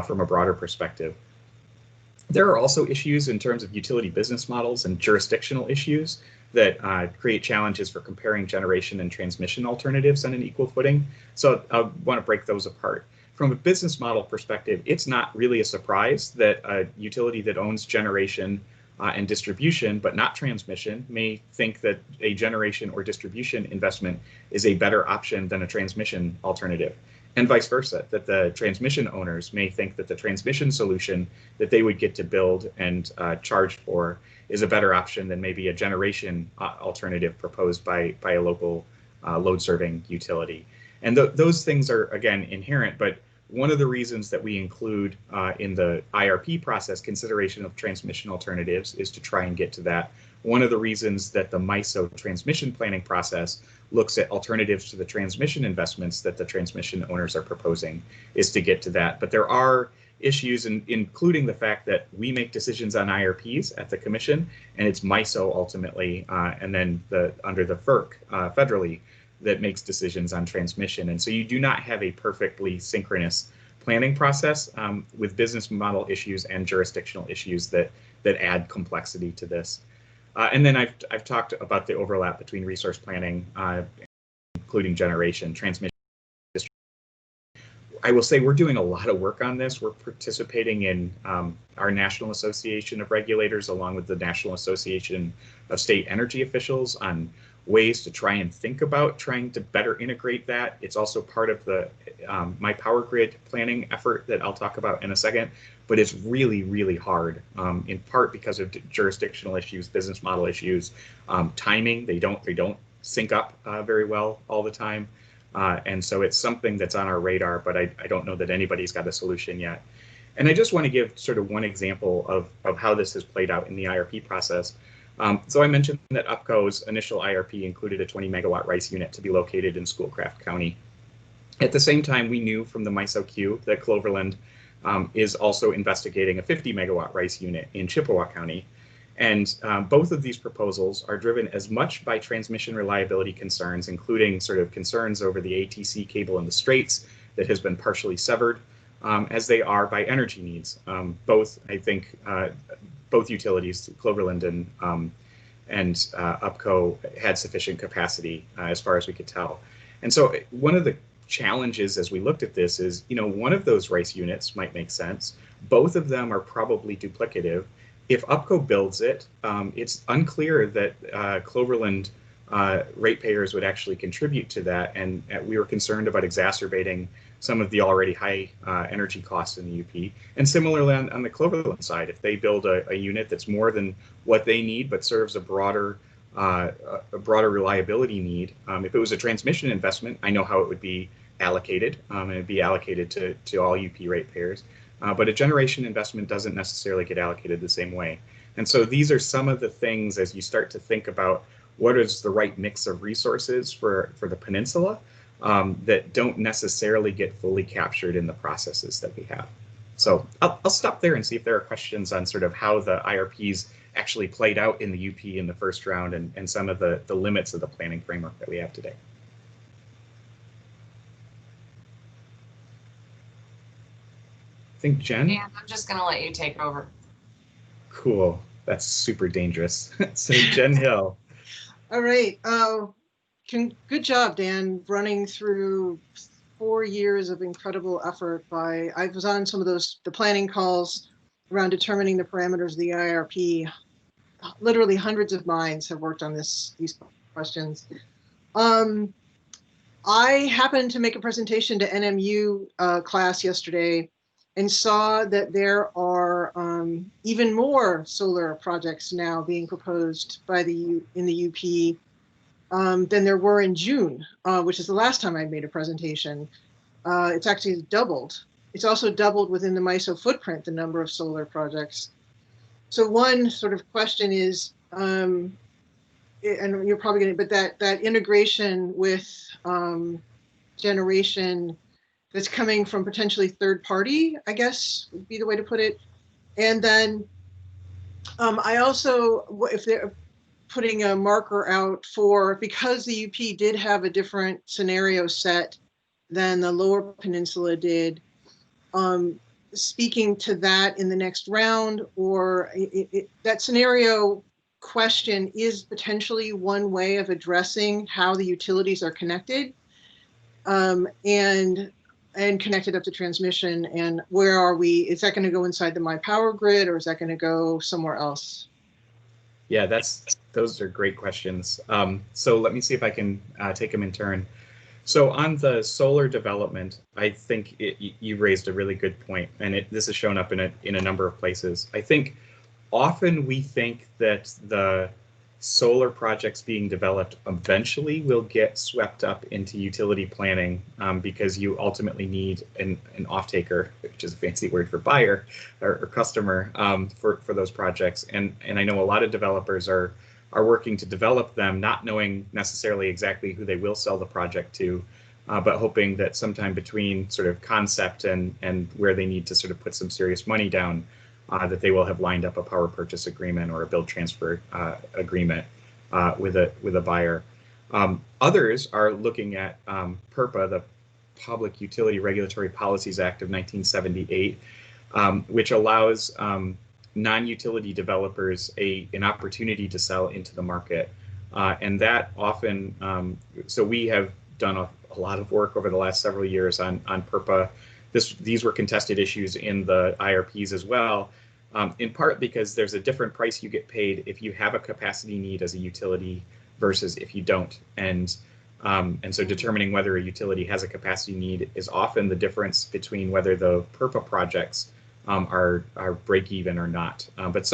from a broader perspective? There are also issues in terms of utility business models and jurisdictional issues that create challenges for comparing generation and transmission alternatives on an equal footing. So I want to break those apart. From a business model perspective, it's not really a surprise that a utility that owns generation and distribution, but not transmission, may think that a generation or distribution investment is a better option than a transmission alternative. And vice versa, that the transmission owners may think that the transmission solution that they would get to build and charge for is a better option than maybe a generation alternative proposed by a local load-serving utility. And those things are, again, inherent, but one of the reasons that we include in the IRP process consideration of transmission alternatives is to try and get to that. One of the reasons that the MISO transmission planning process looks at alternatives to the transmission investments that the transmission owners are proposing is to get to that. But there are issues, including the fact that we make decisions on IRPs at the Commission, and it's MISO ultimately, and then under the FERC federally, that makes decisions on transmission. And so you do not have a perfectly synchronous planning process with business model issues and jurisdictional issues that add complexity to this. And then I've talked about the overlap between resource planning, including generation, transmission. I will say we're doing a lot of work on this. We're participating in our National Association of Regulators, along with the National Association of State Energy Officials, on ways to try and think about trying to better integrate that. It's also part of the my power grid planning effort that I'll talk about in a second, but it's really, really hard, in part because of jurisdictional issues, business model issues, timing. They don't sync up very well all the time. And so it's something that's on our radar, but I don't know that anybody's got a solution yet. And I just want to give sort of one example of how this has played out in the IRP process. So I mentioned that UPCO's initial IRP included a 20 megawatt RICE unit to be located in Schoolcraft County. At the same time, we knew from the MISO queue that Cloverland is also investigating a 50 megawatt RICE unit in Chippewa County. And both of these proposals are driven as much by transmission reliability concerns, including sort of concerns over the ATC cable in the Straits that has been partially severed, as they are by energy needs. Both, I think, both utilities, Cloverland and UPCO, had sufficient capacity as far as we could tell. And so one of the challenges as we looked at this is, you know, one of those RICE units might make sense. Both of them are probably duplicative. If UPCO builds it, it's unclear that Cloverland ratepayers would actually contribute to that, and we were concerned about exacerbating some of the already high energy costs in the UP. And similarly on the Cloverland side, if they build a unit that's more than what they need but serves a broader reliability need, if it was a transmission investment, I know how it would be allocated, and it'd be allocated to all UP ratepayers. But a generation investment doesn't necessarily get allocated the same way. And so these are some of the things as you start to think about what is the right mix of resources for the peninsula that don't necessarily get fully captured in the processes that we have. So I'll stop there and see if there are questions on sort of how the IRPs actually played out in the UP in the first round and some of the limits of the planning framework that we have today. I think Jen? And I'm just going to let you take over. Cool. That's super dangerous. So Jen Hill. All right. good job, Dan, running through 4 years of incredible effort I was on some of the planning calls around determining the parameters of the IRP. Literally hundreds of minds have worked on these questions. I happened to make a presentation to NMU class yesterday and saw that there are even more solar projects now being proposed by in the UP than there were in June, which is the last time I made a presentation. It's actually doubled. It's also doubled within the MISO footprint, the number of solar projects. So one sort of question is, and you're probably going to, but that integration with generation that's coming from potentially third party, I guess would be the way to put it. And then I also, if they're putting a marker out for, because the UP did have a different scenario set than the Lower Peninsula did, speaking to that in the next round, or that scenario question is potentially one way of addressing how the utilities are connected and connected up to transmission, and where are we? Is that going to go inside the My Power grid, or is that going to go somewhere else? Yeah, those are great questions. So let me see if I can take them in turn. So on the solar development, I think you raised a really good point, and this has shown up in a number of places. I think often we think that the solar projects being developed eventually will get swept up into utility planning because you ultimately need an off-taker, which is a fancy word for buyer or customer for those projects. And I know a lot of developers are working to develop them, not knowing necessarily exactly who they will sell the project to, but hoping that sometime between sort of concept and where they need to sort of put some serious money down, that they will have lined up a power purchase agreement or a build transfer agreement with a buyer. Others are looking at PURPA, the Public Utility Regulatory Policies Act of 1978, which allows non-utility developers an opportunity to sell into the market. And that often, so we have done a lot of work over the last several years on PURPA. These were contested issues in the IRPs as well, in part because there's a different price you get paid if you have a capacity need as a utility versus if you don't. And so determining whether a utility has a capacity need is often the difference between whether the PURPA projects are break even or not. But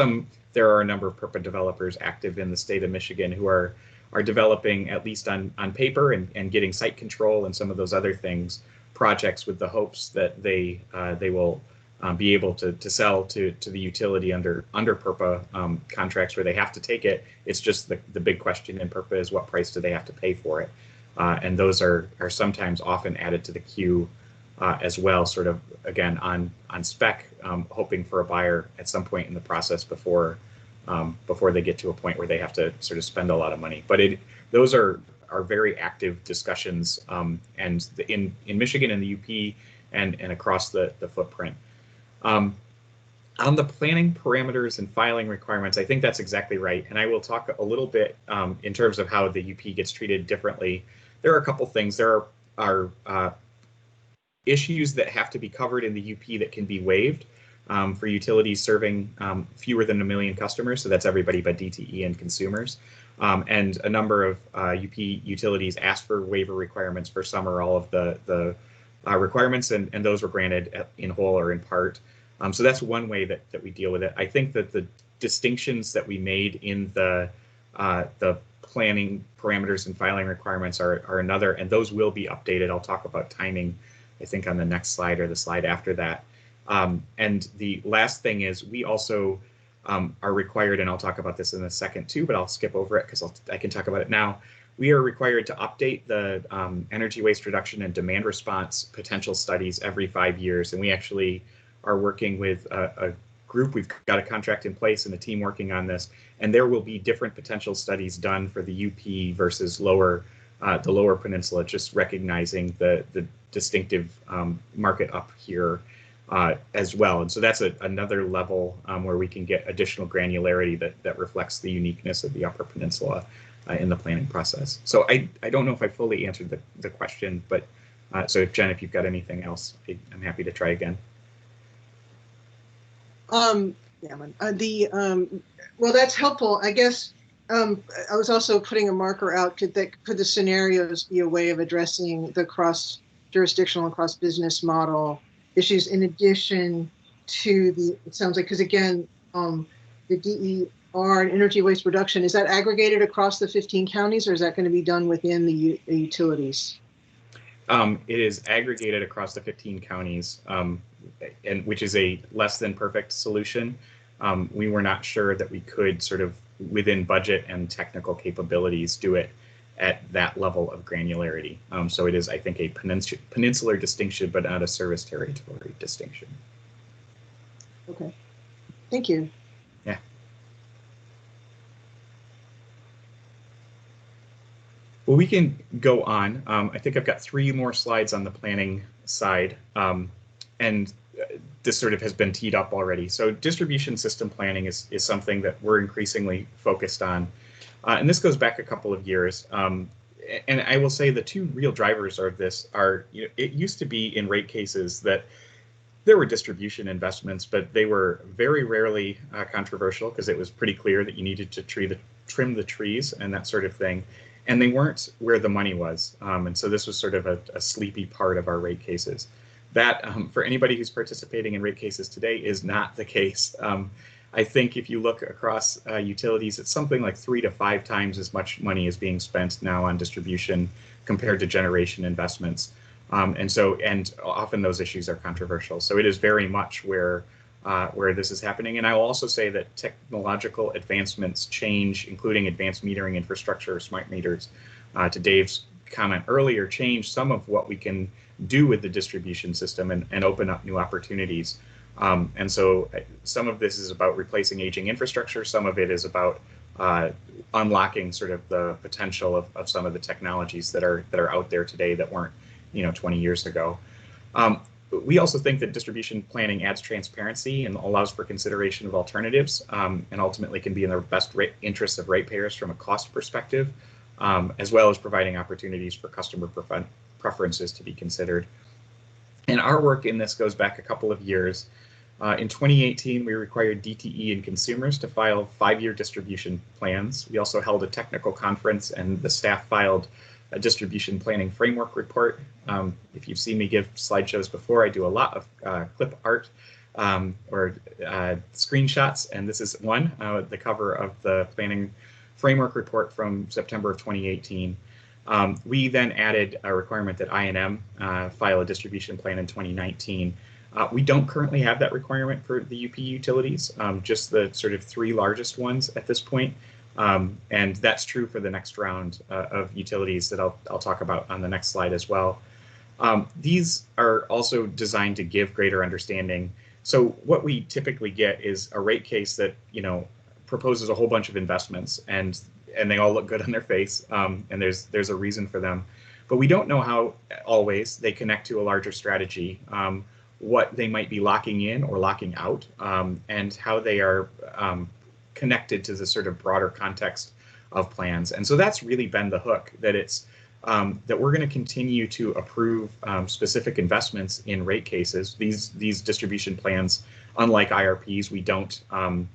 there are a number of PURPA developers active in the state of Michigan who are developing, at least on paper and getting site control and some of those other things, projects with the hopes that they will be able to sell to the utility under PURPA contracts where they have to take it. It's just the big question in PURPA is what price do they have to pay for it? And those are sometimes often added to the queue as well, sort of, again, on spec, hoping for a buyer at some point in the process before they get to a point where they have to sort of spend a lot of money. But those are very active discussions and in Michigan and the UP and across the footprint. On the planning parameters and filing requirements, I think that's exactly right. And I will talk a little bit in terms of how the UP gets treated differently. There are a couple things. There are issues that have to be covered in the UP that can be waived for utilities serving fewer than 1 million customers. So that's everybody but DTE and consumers. And a number of UP utilities asked for waiver requirements for some or all of the requirements, and those were granted in whole or in part. So that's one way that we deal with it. I think that the distinctions that we made in the planning parameters and filing requirements are another, and those will be updated. I'll talk about timing, I think, on the next slide or the slide after that. And the last thing is we also are required, and I'll talk about this in a second too, but I'll skip over it because I can talk about it now. We are required to update the energy waste reduction and demand response potential studies every 5 years. And we actually are working with a group. We've got a contract in place and a team working on this. And there will be different potential studies done for the UP versus the Lower Peninsula, just recognizing the distinctive market up here as well. And so that's another level where we can get additional granularity that reflects the uniqueness of the Upper Peninsula. in the planning process. So I don't know if I fully answered the question, but so if Jen, if you've got anything else, I'm happy to try again. Well, that's helpful. I guess I was also putting a marker out. Could the scenarios be a way of addressing the cross-jurisdictional and cross-business model issues in addition to it sounds like, because again, the DER and energy waste reduction, is that aggregated across the 15 counties, or is that going to be done within the utilities? It is aggregated across the 15 counties, and which is a less than perfect solution. We were not sure that we could sort of within budget and technical capabilities do it at that level of granularity. So it is, I think, a peninsular distinction, but not a service territory distinction. Okay, thank you. Yeah. Well, we can go on. I think I've got 3 more slides on the planning side, and this sort of has been teed up already. So distribution system planning is something that we're increasingly focused on. And this goes back a couple of years. And I will say the 2 real drivers of this are, it used to be in rate cases that there were distribution investments, but they were very rarely controversial because it was pretty clear that you needed to trim the trees and that sort of thing. And they weren't where the money was. And so this was sort of a sleepy part of our rate cases. That, for anybody who's participating in rate cases today, is not the case. I think if you look across utilities, it's something like 3 to 5 times as much money is being spent now on distribution compared to generation investments. And often those issues are controversial. So it is very much where this is happening. And I will also say that technological advancements change, including advanced metering infrastructure, smart meters, to Dave's comment earlier, change some of what we can do with the distribution system and open up new opportunities. And so some of this is about replacing aging infrastructure. Some of it is about unlocking sort of the potential of some of the technologies that are out there today that weren't 20 years ago. We also think that distribution planning adds transparency and allows for consideration of alternatives, and ultimately can be in the best interests of ratepayers from a cost perspective, as well as providing opportunities for customer preferences to be considered. And our work in this goes back a couple of years. In 2018, we required DTE and consumers to file 5-year distribution plans. We also held a technical conference, and the staff filed a distribution planning framework report. If you've seen me give slideshows before, I do a lot of clip art or screenshots, and this is one, the cover of the planning framework report from September of 2018. We then added a requirement that I&M file a distribution plan in 2019. We don't currently have that requirement for the UP utilities, just the sort of 3 largest ones at this point. And that's true for the next round of utilities that I'll talk about on the next slide as well. These are also designed to give greater understanding. So what we typically get is a rate case that proposes a whole bunch of investments, and they all look good on their face, and there's a reason for them. But we don't know how always they connect to a larger strategy, what they might be locking in or locking out, and how they are connected to the sort of broader context of plans. And so that's really been the hook, that it's that we're going to continue to approve specific investments in rate cases. These distribution plans, unlike IRPs, we don't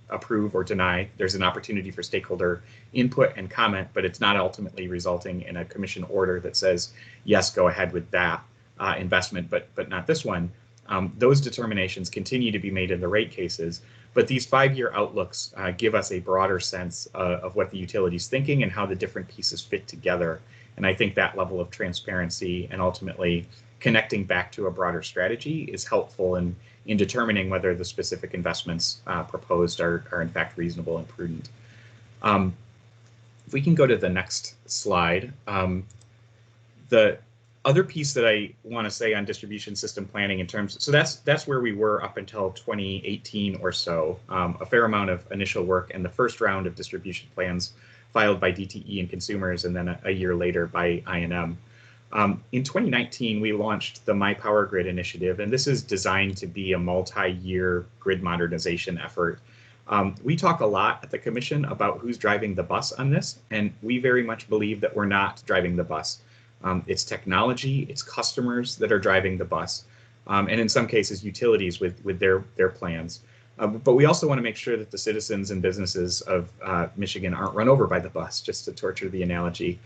approve or deny. There's an opportunity for stakeholder input and comment, but it's not ultimately resulting in a commission order that says, yes, go ahead with that investment, but not this one. Those determinations continue to be made in the rate cases, but these 5-year outlooks give us a broader sense of what the utility is thinking and how the different pieces fit together. And I think that level of transparency and ultimately connecting back to a broader strategy is helpful in determining whether the specific investments proposed are in fact reasonable and prudent. If we can go to the next slide. The other piece that I want to say on distribution system planning in terms, so that's where we were up until 2018 or so, a fair amount of initial work and the first round of distribution plans filed by DTE and consumers, and then a year later by I&M. In 2019, we launched the My Power Grid initiative, and this is designed to be a multi-year grid modernization effort. We talk a lot at the commission about who's driving the bus on this, and we very much believe that we're not driving the bus. It's technology, it's customers that are driving the bus, and in some cases utilities with their plans. But we also want to make sure that the citizens and businesses of Michigan aren't run over by the bus, just to torture the analogy.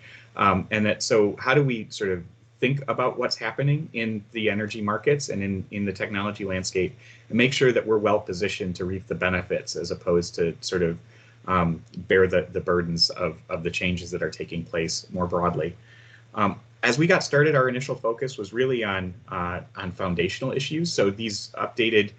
So how do we sort of think about what's happening in the energy markets and in the technology landscape and make sure that we're well positioned to reap the benefits as opposed to sort of bear the burdens of the changes that are taking place more broadly. As we got started, our initial focus was really on foundational issues. So these updated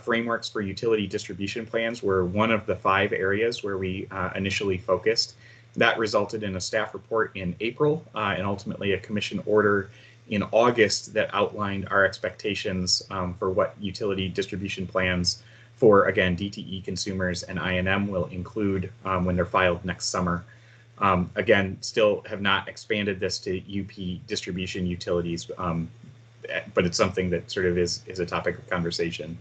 frameworks for utility distribution plans were one of the 5 areas where we initially focused. That resulted in a staff report in April and ultimately a commission order in August that outlined our expectations for what utility distribution plans for, again, DTE consumers and I&M will include when they're filed next summer. Again, still have not expanded this to UP distribution utilities, but it's something that sort of is a topic of conversation.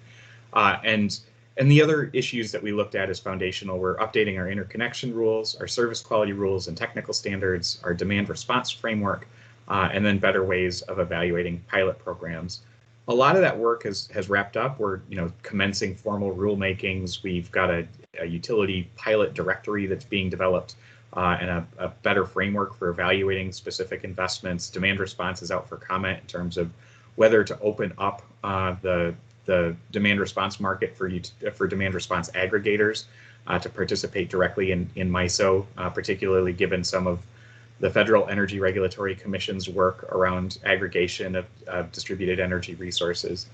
And the other issues that we looked at as foundational were updating our interconnection rules, our service quality rules and technical standards, our demand response framework, and then better ways of evaluating pilot programs. A lot of that work has wrapped up. We're commencing formal rulemakings. We've got a utility pilot directory that's being developed and a better framework for evaluating specific investments. Demand response is out for comment in terms of whether to open up the demand response market for demand response aggregators to participate directly in MISO, particularly given some of the Federal Energy Regulatory Commission's work around aggregation of distributed energy resources.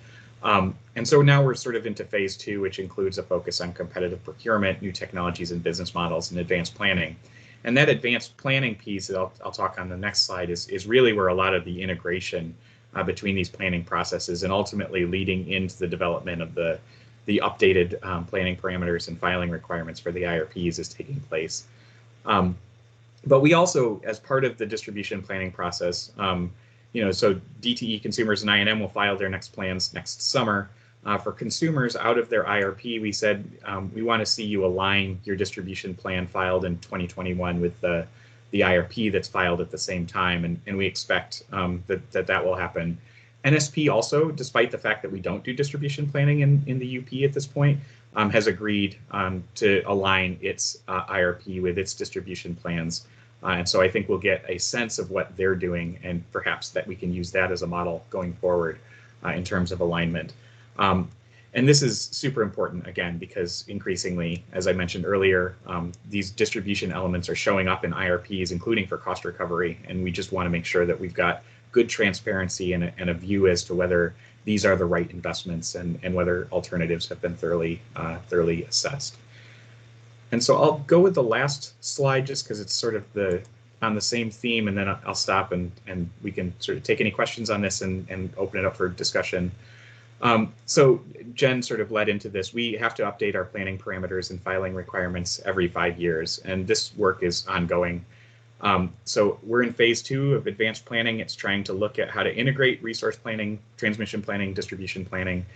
And so now we're sort of into phase 2, which includes a focus on competitive procurement, new technologies and business models, and advanced planning. And that advanced planning piece that I'll talk on the next slide is really where a lot of the integration between these planning processes and ultimately leading into the development of the updated planning parameters and filing requirements for the IRPs is taking place. But we also, as part of the distribution planning process, so DTE consumers and I&M will file their next plans next summer. For consumers out of their IRP, we said we want to see you align your distribution plan filed in 2021 with the IRP that's filed at the same time, and we expect that will happen. NSP also, despite the fact that we don't do distribution planning in the UP at this point, has agreed to align its IRP with its distribution plans. And so I think we'll get a sense of what they're doing, and perhaps that we can use that as a model going forward in terms of alignment. And this is super important, again, because increasingly, as I mentioned earlier, these distribution elements are showing up in IRPs, including for cost recovery. And we just want to make sure that we've got good transparency and a view as to whether these are the right investments and whether alternatives have been thoroughly assessed. And so I'll go with the last slide just because it's sort of on the same theme, and then I'll stop and we can sort of take any questions on this and open it up for discussion. So Jen sort of led into this. We have to update our planning parameters and filing requirements every 5 years, and this work is ongoing. So we're in phase 2 of advanced planning. It's trying to look at how to integrate resource planning, transmission planning, distribution planning.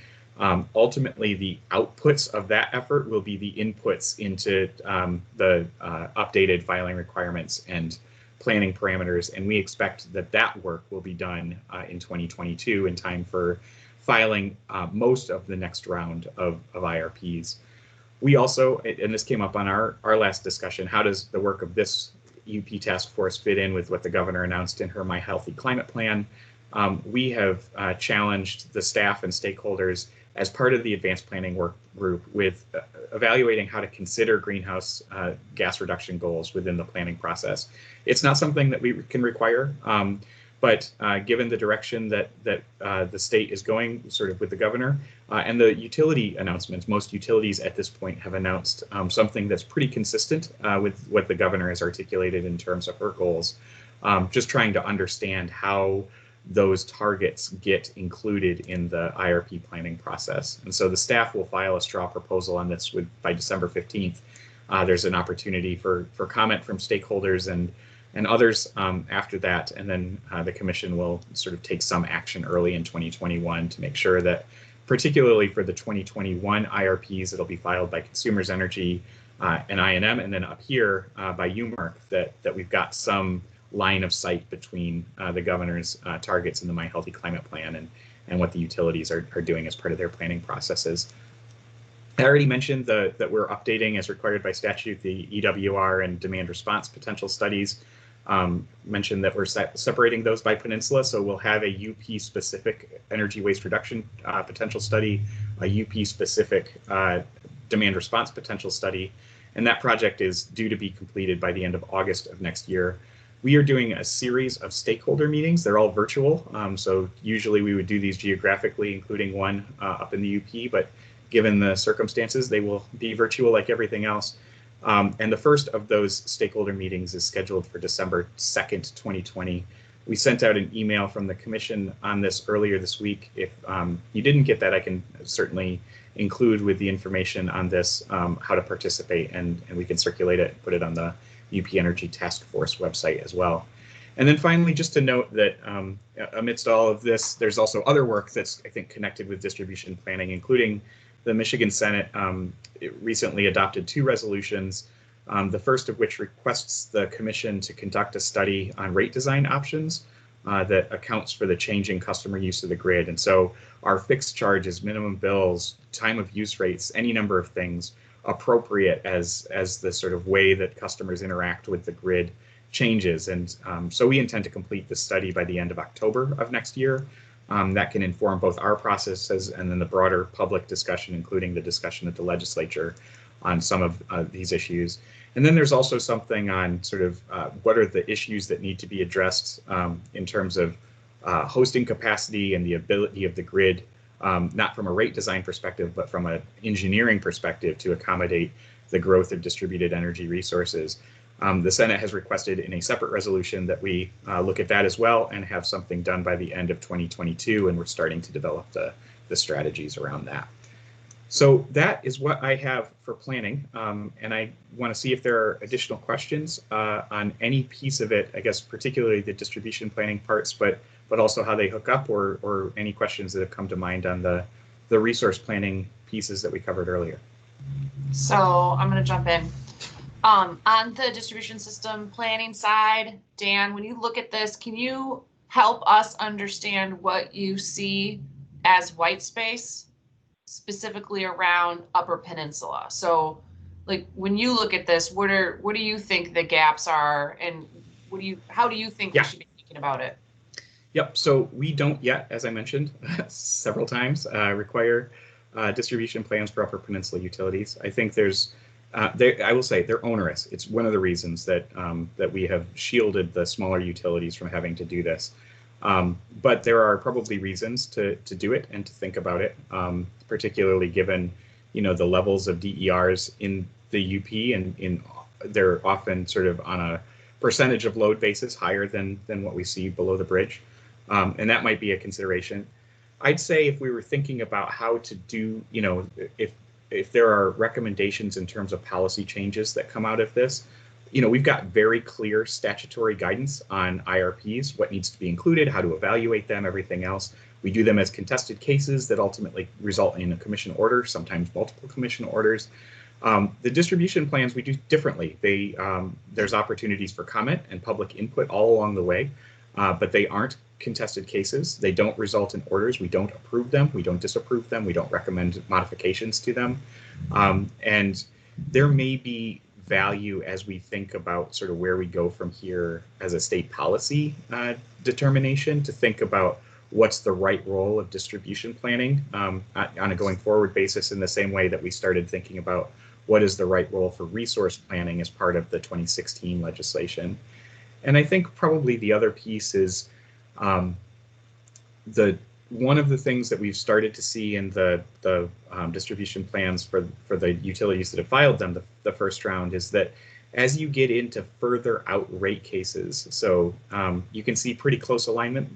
Ultimately, the outputs of that effort will be the inputs into the updated filing requirements and planning parameters, and we expect that work will be done in 2022 in time for filing most of the next round of IRPs. We also, and this came up on our last discussion, how does the work of this UP task force fit in with what the governor announced in her My Healthy Climate Plan? We have challenged the staff and stakeholders as part of the advanced planning work group with evaluating how to consider greenhouse gas reduction goals within the planning process. It's not something that we can require, but given the direction that the state is going sort of with the governor and the utility announcements, most utilities at this point have announced something that's pretty consistent with what the governor has articulated in terms of her goals, just trying to understand how those targets get included in the IRP planning process. And so the staff will file a straw proposal on this by December 15th. There's an opportunity for comment from stakeholders and others after that, and then the commission will sort of take some action early in 2021 to make sure that particularly for the 2021 IRPs that'll be filed by Consumers Energy and I&M, and then up here by UMARC, that we've got some line of sight between the governor's targets in the My Healthy Climate Plan and what the utilities are doing as part of their planning processes. I already mentioned that we're updating, as required by statute, the EWR and demand response potential studies. Mentioned that we're separating those by peninsula, so we'll have a UP-specific energy waste reduction potential study, a UP-specific demand response potential study, and that project is due to be completed by the end of August of next year. We are doing a series of stakeholder meetings. They're all virtual, so usually we would do these geographically, including one up in the UP, but given the circumstances, they will be virtual like everything else. And the first of those stakeholder meetings is scheduled for December 2nd, 2020. We sent out an email from the commission on this earlier this week. If you didn't get that, I can certainly include with the information on this how to participate, and we can circulate it and put it on the UP Energy Task Force website as well. And then finally, just to note that amidst all of this, there's also other work that's, I think, connected with distribution planning, including the Michigan Senate recently adopted 2 resolutions, the first of which requests the commission to conduct a study on rate design options that accounts for the changing customer use of the grid. And so our fixed charges, minimum bills, time of use rates, any number of things appropriate as the sort of way that customers interact with the grid changes. And so we intend to complete the study by the end of October of next year. That can inform both our processes and then the broader public discussion, including the discussion at the legislature on some of these issues. And then there's also something on sort of what are the issues that need to be addressed in terms of hosting capacity and the ability of the grid, not from a rate design perspective, but from an engineering perspective to accommodate the growth of distributed energy resources. The Senate has requested in a separate resolution that we look at that as well and have something done by the end of 2022, and we're starting to develop the strategies around that. So that is what I have for planning, and I want to see if there are additional questions on any piece of it, I guess particularly the distribution planning parts, but also how they hook up, or any questions that have come to mind on the resource planning pieces that we covered earlier. So I'm going to jump in. On the distribution system planning side, Dan, when you look at this, can you help us understand what you see as white space, specifically around Upper Peninsula? So, like, when you look at this, what do you think the gaps are, and how do you think we should be thinking about it? Yep. So we don't yet, as I mentioned several times, require distribution plans for Upper Peninsula utilities. I think there's I will say they're onerous. It's one of the reasons that that we have shielded the smaller utilities from having to do this. But there are probably reasons to do it and to think about it, particularly given the levels of DERs in the UP, and they're often sort of on a percentage of load basis higher than what we see below the bridge, and that might be a consideration. I'd say if we were thinking about how to do, if there are recommendations in terms of policy changes that come out of this, we've got very clear statutory guidance on IRPs, what needs to be included, how to evaluate them, everything else. We do them as contested cases that ultimately result in a commission order, sometimes multiple commission orders. The distribution plans we do differently. There's opportunities for comment and public input all along the way, but they aren't contested cases. They don't result in orders. We don't approve them. We don't disapprove them. We don't recommend modifications to them. And there may be value as we think about sort of where we go from here as a state policy determination to think about what's the right role of distribution planning on a going forward basis, in the same way that we started thinking about what is the right role for resource planning as part of the 2016 legislation. And I think probably the other piece is one of the things that we've started to see in the distribution plans for the utilities that have filed them the first round is that as you get into further out rate cases, so you can see pretty close alignment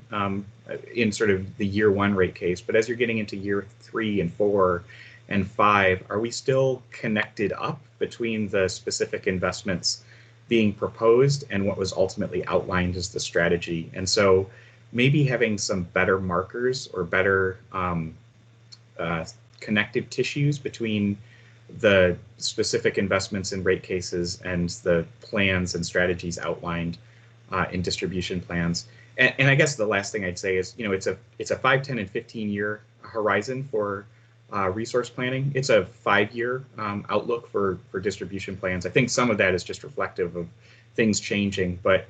in sort of the year 1 rate case, but as you're getting into year 3 and 4 and 5, are we still connected up between the specific investments being proposed and what was ultimately outlined as the strategy? And so maybe having some better markers or better connective tissues between the specific investments in rate cases and the plans and strategies outlined in distribution plans. And I guess the last thing I'd say is, it's a 5, 10, and 15-year horizon for resource planning. It's a 5-year outlook for distribution plans. I think some of that is just reflective of things changing, but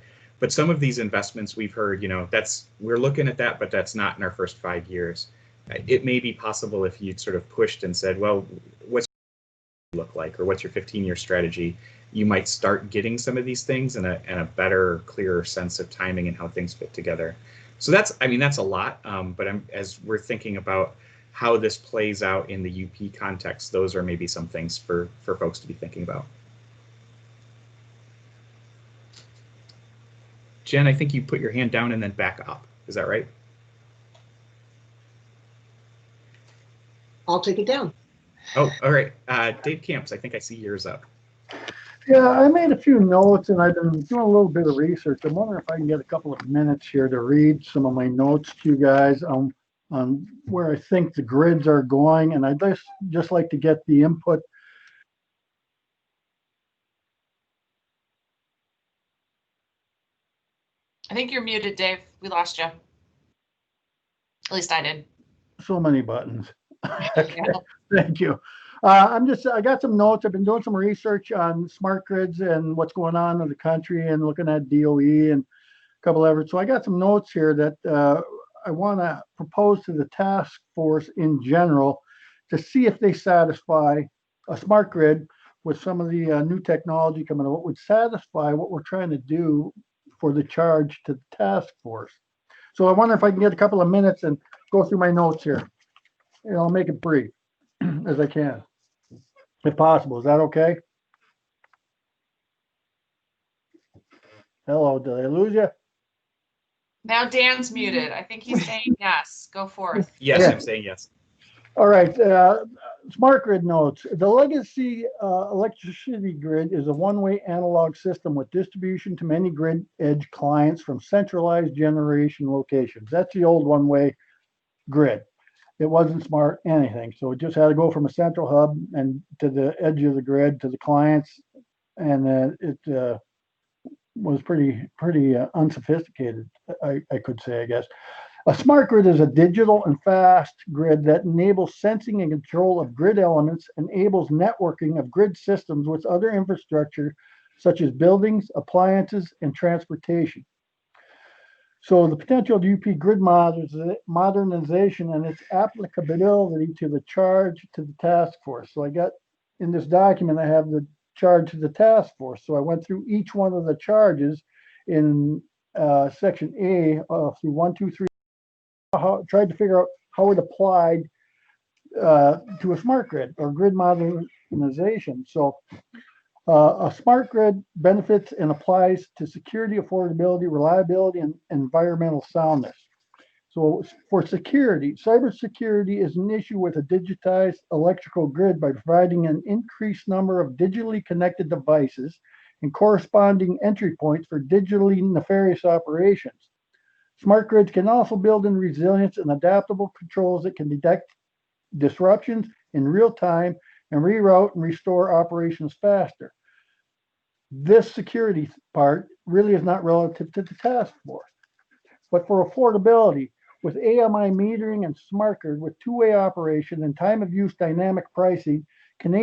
some of these investments we've heard, we're looking at that, but that's not in our first 5 years. It may be possible if you'd sort of pushed and said, well, what's your look like, or what's your 15-year strategy? You might start getting some of these things and a better, clearer sense of timing and how things fit together. So that's a lot, but as we're thinking about how this plays out in the UP context, those are maybe some things for folks to be thinking about. Jen, I think you put your hand down and then back up. Is that right? I'll take it down. Oh, all right. Dave Camps, I think I see yours up. Yeah, I made a few notes and I've been doing a little bit of research. I'm wondering if I can get a couple of minutes here to read some of my notes to you guys on where I think the grids are going. And I'd just like to get the input. I think you're muted, Dave. We lost you. At least I did. So many buttons. Okay. Thank you. I got some notes. I've been doing some research on smart grids and what's going on in the country and looking at DOE and a couple of efforts. So I got some notes here that I want to propose to the task force in general to see if they satisfy a smart grid with some of the new technology coming out, what would satisfy what we're trying to do for the charge to the task force. So I wonder if I can get a couple of minutes and go through my notes here. And I'll make it brief as I can, if possible. Is that okay? Hello, did I lose you? Now Dan's muted. I think he's saying yes. Go forth. Yes, Yeah. I'm saying yes. All right. Smart grid notes. The legacy electricity grid is a one-way analog system with distribution to many grid edge clients from centralized generation locations. That's the old one-way grid. It wasn't smart anything. So it just had to go from a central hub and to the edge of the grid to the clients. And it was pretty unsophisticated, I could say, I guess. A smart grid is a digital and fast grid that enables sensing and control of grid elements, enables networking of grid systems with other infrastructure, such as buildings, appliances, and transportation. So the potential of UP grid modernization and its applicability to the charge to the task force. So I got in this document, I have the charge to the task force. So I went through each one of the charges in section A through 1, 2, 3. Tried to figure out how it applied to a smart grid or grid modernization. So a smart grid benefits and applies to security, affordability, reliability, and environmental soundness. So for security, cybersecurity is an issue with a digitized electrical grid by providing an increased number of digitally connected devices and corresponding entry points for digitally nefarious operations. Smart grids can also build in resilience and adaptable controls that can detect disruptions in real time and reroute and restore operations faster. This security part really is not relative to the task force. But for affordability, with AMI metering and smart grid with two-way operation and time of use dynamic pricing can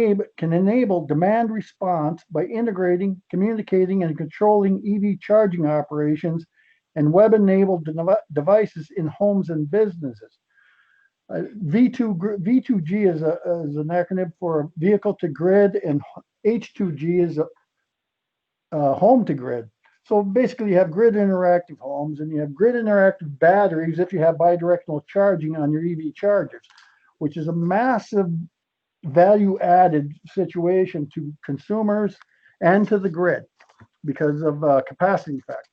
enable demand response by integrating, communicating, and controlling EV charging operations and web-enabled devices in homes and businesses. V2G is an acronym for vehicle to grid, and H2G is home to grid. So basically you have grid interactive homes and you have grid interactive batteries if you have bidirectional charging on your EV chargers, which is a massive value added situation to consumers and to the grid because of capacity factor.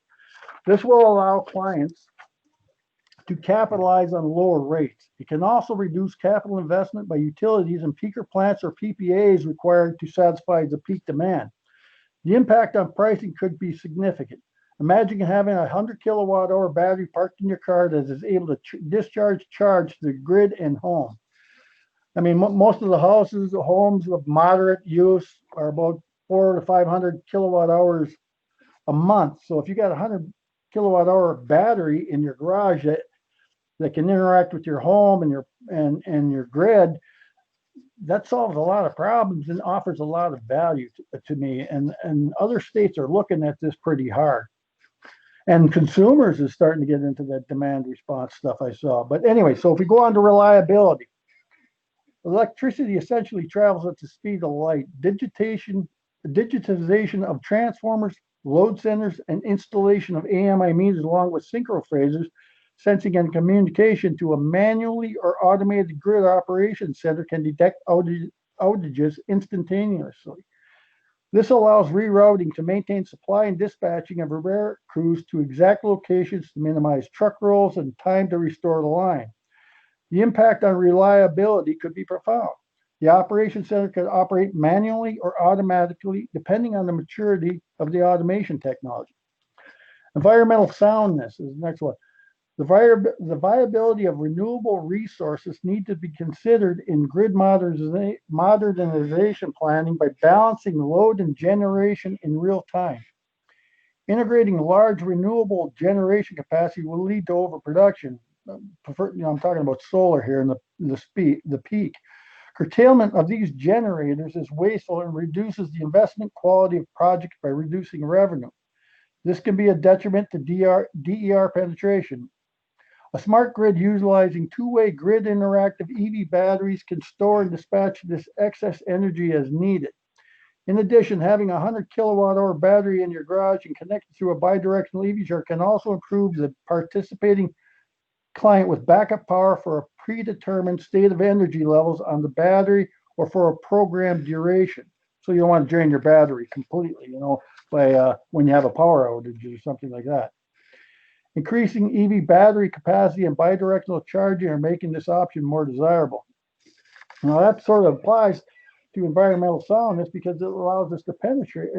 This will allow clients to capitalize on lower rates. It can also reduce capital investment by utilities and peaker plants or PPAs required to satisfy the peak demand. The impact on pricing could be significant. Imagine having a 100 kilowatt hour battery parked in your car that is able to charge the grid and home. I mean, most of the houses, the homes of moderate use are about 400 to 500 kilowatt hours a month. So if you got a 100 kilowatt hour battery in your garage that can interact with your home and your grid, that solves a lot of problems and offers a lot of value to me. And other states are looking at this pretty hard. And consumers is starting to get into that demand response stuff I saw. But anyway, so if we go on to reliability, electricity essentially travels at the speed of light. Digitization of transformers, load centers, and installation of AMI meters along with synchro phasers, sensing and communication to a manually or automated grid operations center can detect outages instantaneously. This allows rerouting to maintain supply and dispatching of repair crews to exact locations to minimize truck rolls and time to restore the line. The impact on reliability could be profound. The operations center could operate manually or automatically, depending on the maturity of the automation technology. Environmental soundness is the next one. The viability of renewable resources need to be considered in grid modernization planning by balancing load and generation in real time. Integrating large renewable generation capacity will lead to overproduction. I'm talking about solar here in the peak. Curtailment of these generators is wasteful and reduces the investment quality of projects by reducing revenue. This can be a detriment to DER penetration. A smart grid utilizing two-way grid interactive EV batteries can store and dispatch this excess energy as needed. In addition, having a 100 kilowatt hour battery in your garage and connected through a bidirectional EV charger can also improve the participating client with backup power for a predetermined state of energy levels on the battery or for a programmed duration. So you don't want to drain your battery completely, by when you have a power outage or something like that. Increasing EV battery capacity and bidirectional charging are making this option more desirable. Now that sort of applies to environmental soundness because it allows us to penetrate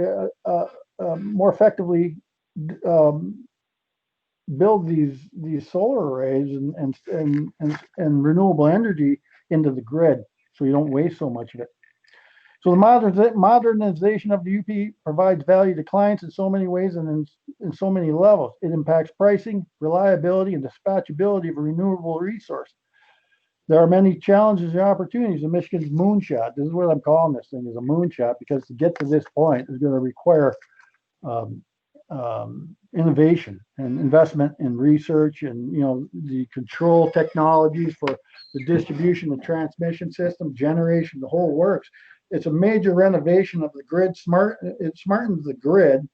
more effectively build these solar arrays and renewable energy into the grid so you don't waste so much of it. So the modernization of the UP provides value to clients in so many ways and in so many levels. It impacts pricing, reliability, and dispatchability of renewable resources. There are many challenges and opportunities in Michigan's moonshot. This is what I'm calling this thing, is a moonshot, because to get to this point is going to require innovation and investment in research and the control technologies for the distribution and transmission system, generation, the whole works. It's a major renovation of the grid. It smartens the grid,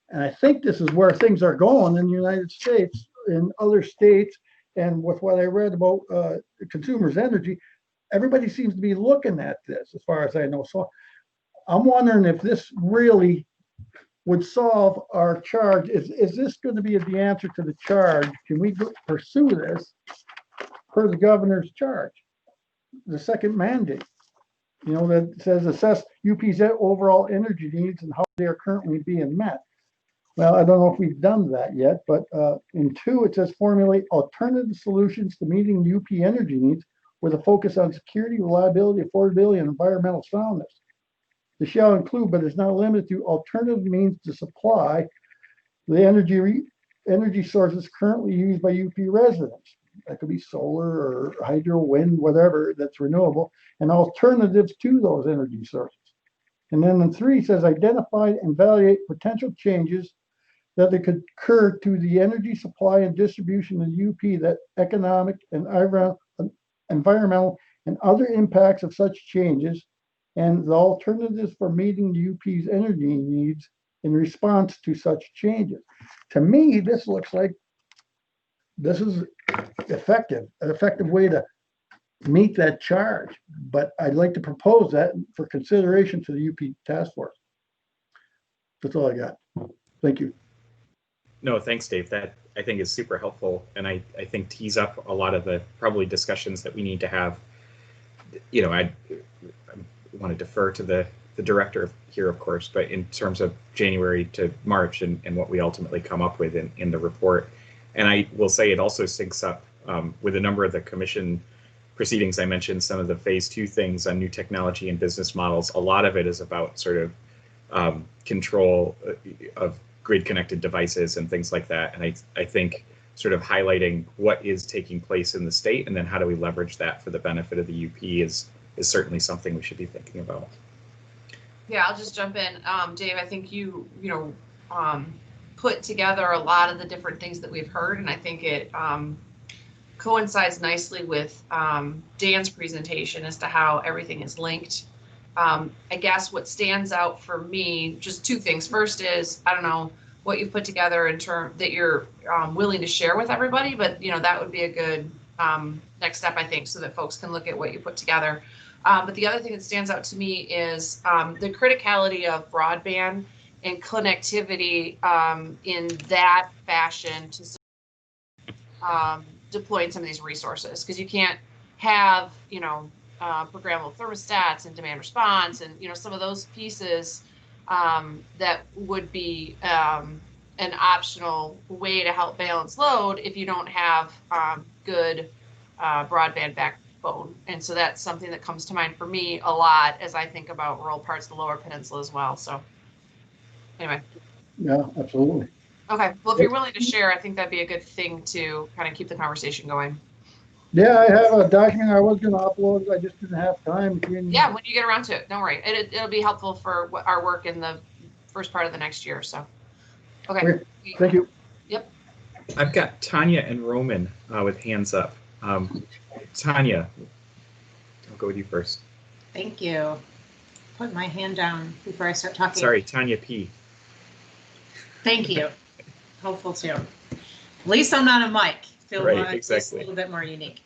and I think this is where things are going in the United States, in other states, and with what I read about consumers' energy, everybody seems to be looking at this, as far as I know. So I'm wondering if this really would solve our charge. Is this going to be the answer to the charge? Can we pursue this per the governor's charge, the second mandate? That says assess UP's overall energy needs and how they are currently being met. Well, I don't know if we've done that yet, but in 2, it says formulate alternative solutions to meeting UP energy needs with a focus on security, reliability, affordability, and environmental soundness. This shall include, but is not limited to, alternative means to supply the energy sources currently used by UP residents. That could be solar or hydro, wind, whatever that's renewable, and alternatives to those energy sources. And then in 3 says identify and evaluate potential changes that they could occur to the energy supply and distribution of the UP, that economic and environmental and other impacts of such changes, and the alternatives for meeting the UP's energy needs in response to such changes. To me, this looks like this is an effective way to meet that charge. But I'd like to propose that for consideration to the UP task force. That's all I got. Thank you. No, thanks, Dave. That I think is super helpful, and I think tees up a lot of the probably discussions that we need to have. I want to defer to the director here, of course, but in terms of January to March and what we ultimately come up with in the report. And I will say it also syncs up with a number of the commission proceedings, I mentioned some of the phase 2 things on new technology and business models. A lot of it is about sort of control of grid connected devices and things like that. And I think sort of highlighting what is taking place in the state and then how do we leverage that for the benefit of the UP is certainly something we should be thinking about. Yeah, I'll just jump in. Dave, I think you put together a lot of the different things that we've heard, and I think it coincides nicely with Dan's presentation as to how everything is linked. I guess what stands out for me, just two things. First is, I don't know what you've put together in terms that you're willing to share with everybody, but that would be a good next step, I think, so that folks can look at what you put together. But the other thing that stands out to me is the criticality of broadband and connectivity in that fashion to deploying some of these resources, because you can't have programmable thermostats and demand response and some of those pieces that would be an optional way to help balance load if you don't have good broadband backbone. And so that's something that comes to mind for me a lot as I think about rural parts of the Lower Peninsula as well. So anyway. Yeah, absolutely. Okay, well, if you're willing to share, I think that'd be a good thing to kind of keep the conversation going. Yeah, I have a document I was going to upload. I just didn't have time. Yeah, when you get around to it, don't worry. It'll be helpful for our work in the first part of the next year. So, okay. Thank you. Yep. I've got Tanya and Roman with hands up. Tanya, I'll go with you first. Thank you. Put my hand down before I start talking. Sorry, Tanya P. Thank you. Hopeful too. At least I'm not a mic. Feel right, a exactly. little bit more unique.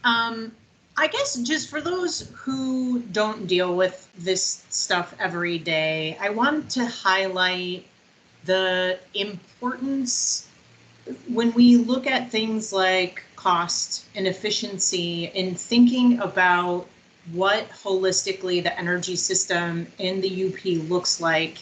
I guess just for those who don't deal with this stuff every day, I want to highlight the importance when we look at things like cost and efficiency in thinking about what holistically the energy system in the UP looks like.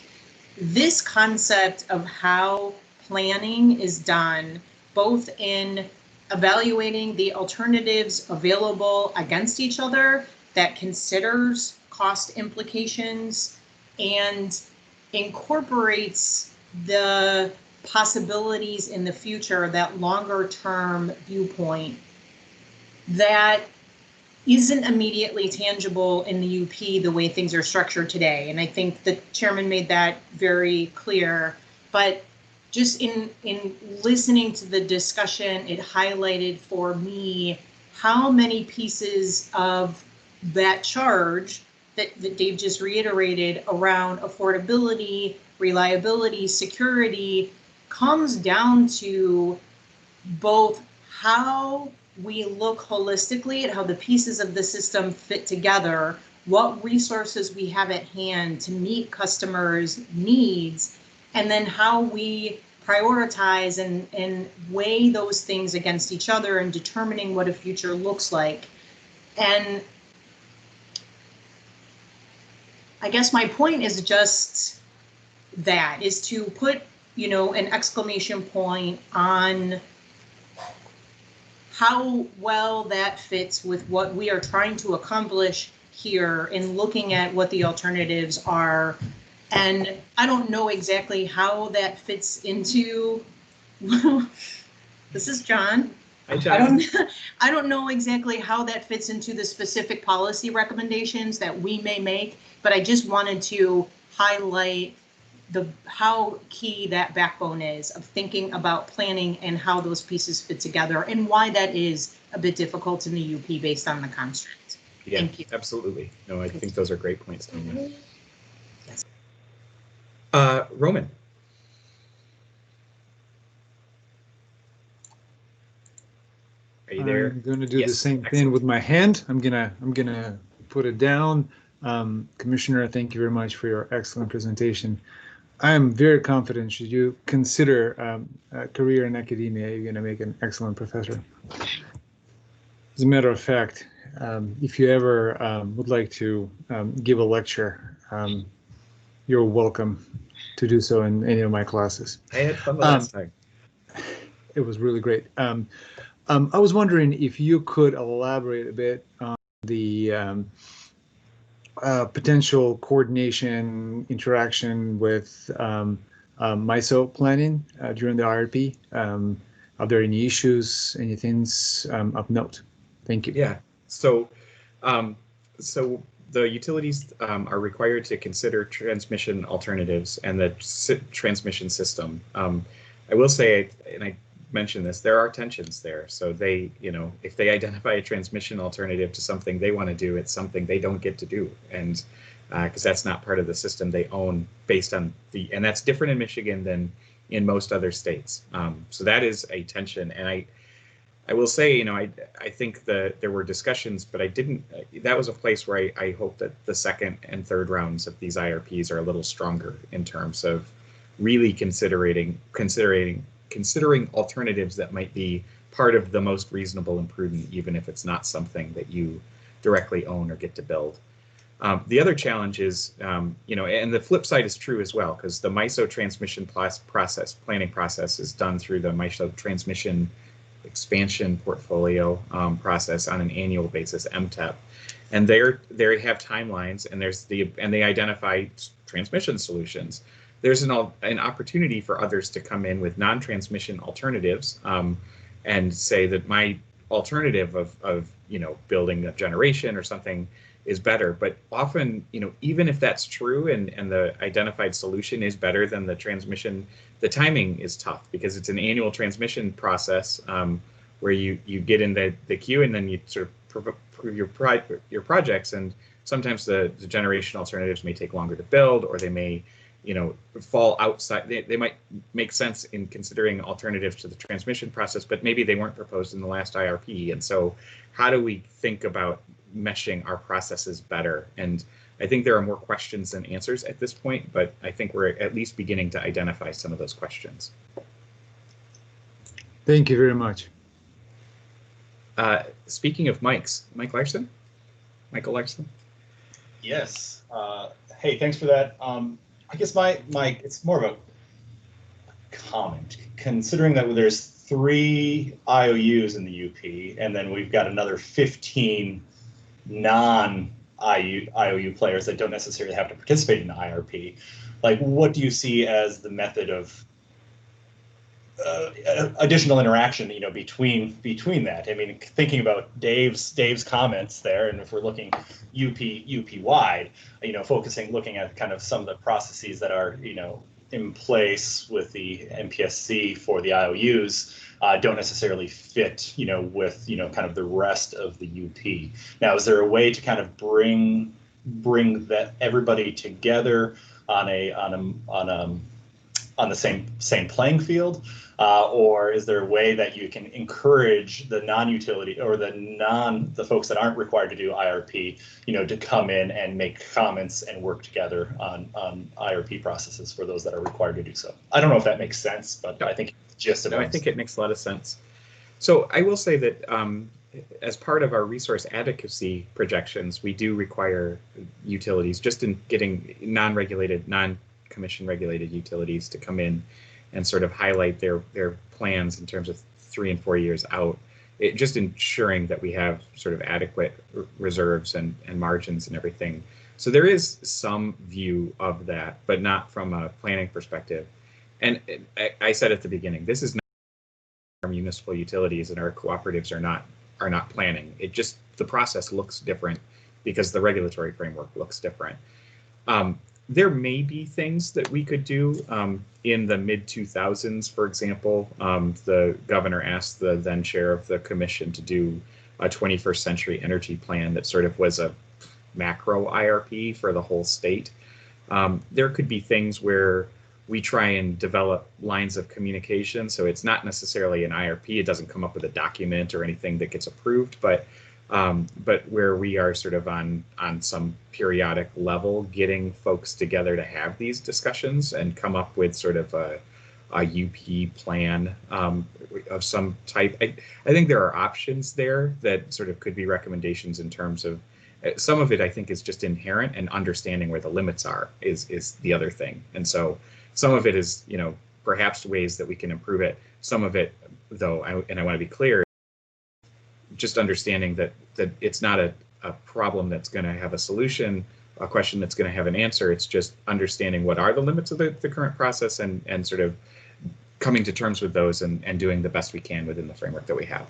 This concept of how planning is done, both in evaluating the alternatives available against each other that considers cost implications and incorporates the possibilities in the future, that longer term viewpoint that isn't immediately tangible in the UP the way things are structured today. And I think the chairman made that very clear, but just in listening to the discussion, it highlighted for me how many pieces of that charge that Dave just reiterated around affordability, reliability, security comes down to both how we look holistically at how the pieces of the system fit together, what resources we have at hand to meet customers' needs, and then how we prioritize and weigh those things against each other and determining what a future looks like. And I guess my point is just that, is to put, an exclamation point on how well that fits with what we are trying to accomplish here in looking at what the alternatives are. And I don't know exactly how that fits into, this is John. Hi, John. I don't know exactly how that fits into the specific policy recommendations that we may make, but I just wanted to highlight how key that backbone is of thinking about planning and how those pieces fit together and why that is a bit difficult in the UP based on the construct. Yeah, Thank you. Absolutely. No, I think those are great points, Tanya. Yes. Roman. Are you there? I'm going to do the same thing with my hand. I'm gonna put it down. Commissioner, thank you very much for your excellent presentation. I am very confident should you consider a career in academia, you're going to make an excellent professor. As a matter of fact, if you ever would like to give a lecture, you're welcome to do so in any of my classes. I had fun the last time. It was really great. I was wondering if you could elaborate a bit on the potential coordination interaction with MISO planning during the IRP. Are there any issues, any things of note? Thank you. Yeah. So, so the utilities are required to consider transmission alternatives and the transmission system. I will say, and I mentioned this, there are tensions there. So they, if they identify a transmission alternative to something they want to do, it's something they don't get to do. And because that's not part of the system they own based on and that's different in Michigan than in most other states. So that is a tension. And I will say, I think that there were discussions, but that was a place where I hope that the second and third rounds of these IRPs are a little stronger in terms of really considering alternatives that might be part of the most reasonable and prudent, even if it's not something that you directly own or get to build. The other challenge is, and the flip side is true as well, because the MISO transmission planning process is done through the MISO transmission expansion portfolio process on an annual basis, MTEP, and they have timelines, and they identify transmission solutions. There's an opportunity for others to come in with non-transmission alternatives and say that my alternative of building a generation or something is better. But often, even if that's true and the identified solution is better than the transmission, the timing is tough because it's an annual transmission process where you get in the queue and then you sort of prove your projects. And sometimes the generation alternatives may take longer to build, or they may fall outside. They might make sense in considering alternatives to the transmission process, but maybe they weren't proposed in the last IRP. And so how do we think about meshing our processes better? And I think there are more questions than answers at this point, but I think we're at least beginning to identify some of those questions. Thank you very much. Speaking of mics, Michael Larson? Yes. Hey, thanks for that. I guess it's more of a comment, considering that there's 3 IOUs in the UP, and then we've got another 15 non-IOU players that don't necessarily have to participate in the IRP. Like, what do you see as the method of additional interaction, between that? I mean, thinking about Dave's comments there, and if we're looking UP wide, looking at kind of some of the processes that are, in place with the MPSC for the IOUs, don't necessarily fit, with, kind of the rest of the UP. Now, is there a way to kind of bring that everybody together on the same playing field? Or is there a way that you can encourage the non-utility or the folks that aren't required to do IRP, to come in and make comments and work together on IRP processes for those that are required to do so? I don't know if that makes sense, but I think I think it makes a lot of sense. So I will say that as part of our resource advocacy projections, we do require utilities, just in getting non-commission regulated utilities to come in and sort of highlight their plans in terms of 3 and 4 years out. Just ensuring that we have sort of adequate reserves and margins and everything. So there is some view of that, but not from a planning perspective. And I said at the beginning, this is not our municipal utilities, and our cooperatives are not planning. The process looks different because the regulatory framework looks different. There may be things that we could do in the mid-2000s, for example. The governor asked the then chair of the commission to do a 21st century energy plan that sort of was a macro IRP for the whole state. There could be things where we try and develop lines of communication. So it's not necessarily an IRP. It doesn't come up with a document or anything that gets approved, but where we are sort of on some periodic level, getting folks together to have these discussions and come up with sort of a UP plan of some type. I think there are options there that sort of could be recommendations in terms of some of it. I think is just inherent, and understanding where the limits are is the other thing. And so some of it is, perhaps ways that we can improve it. Some of it, though, and I want to be clear, just understanding that it's not a problem that's going to have a solution, a question that's going to have an answer. It's just understanding what are the limits of the current process and sort of coming to terms with those and doing the best we can within the framework that we have.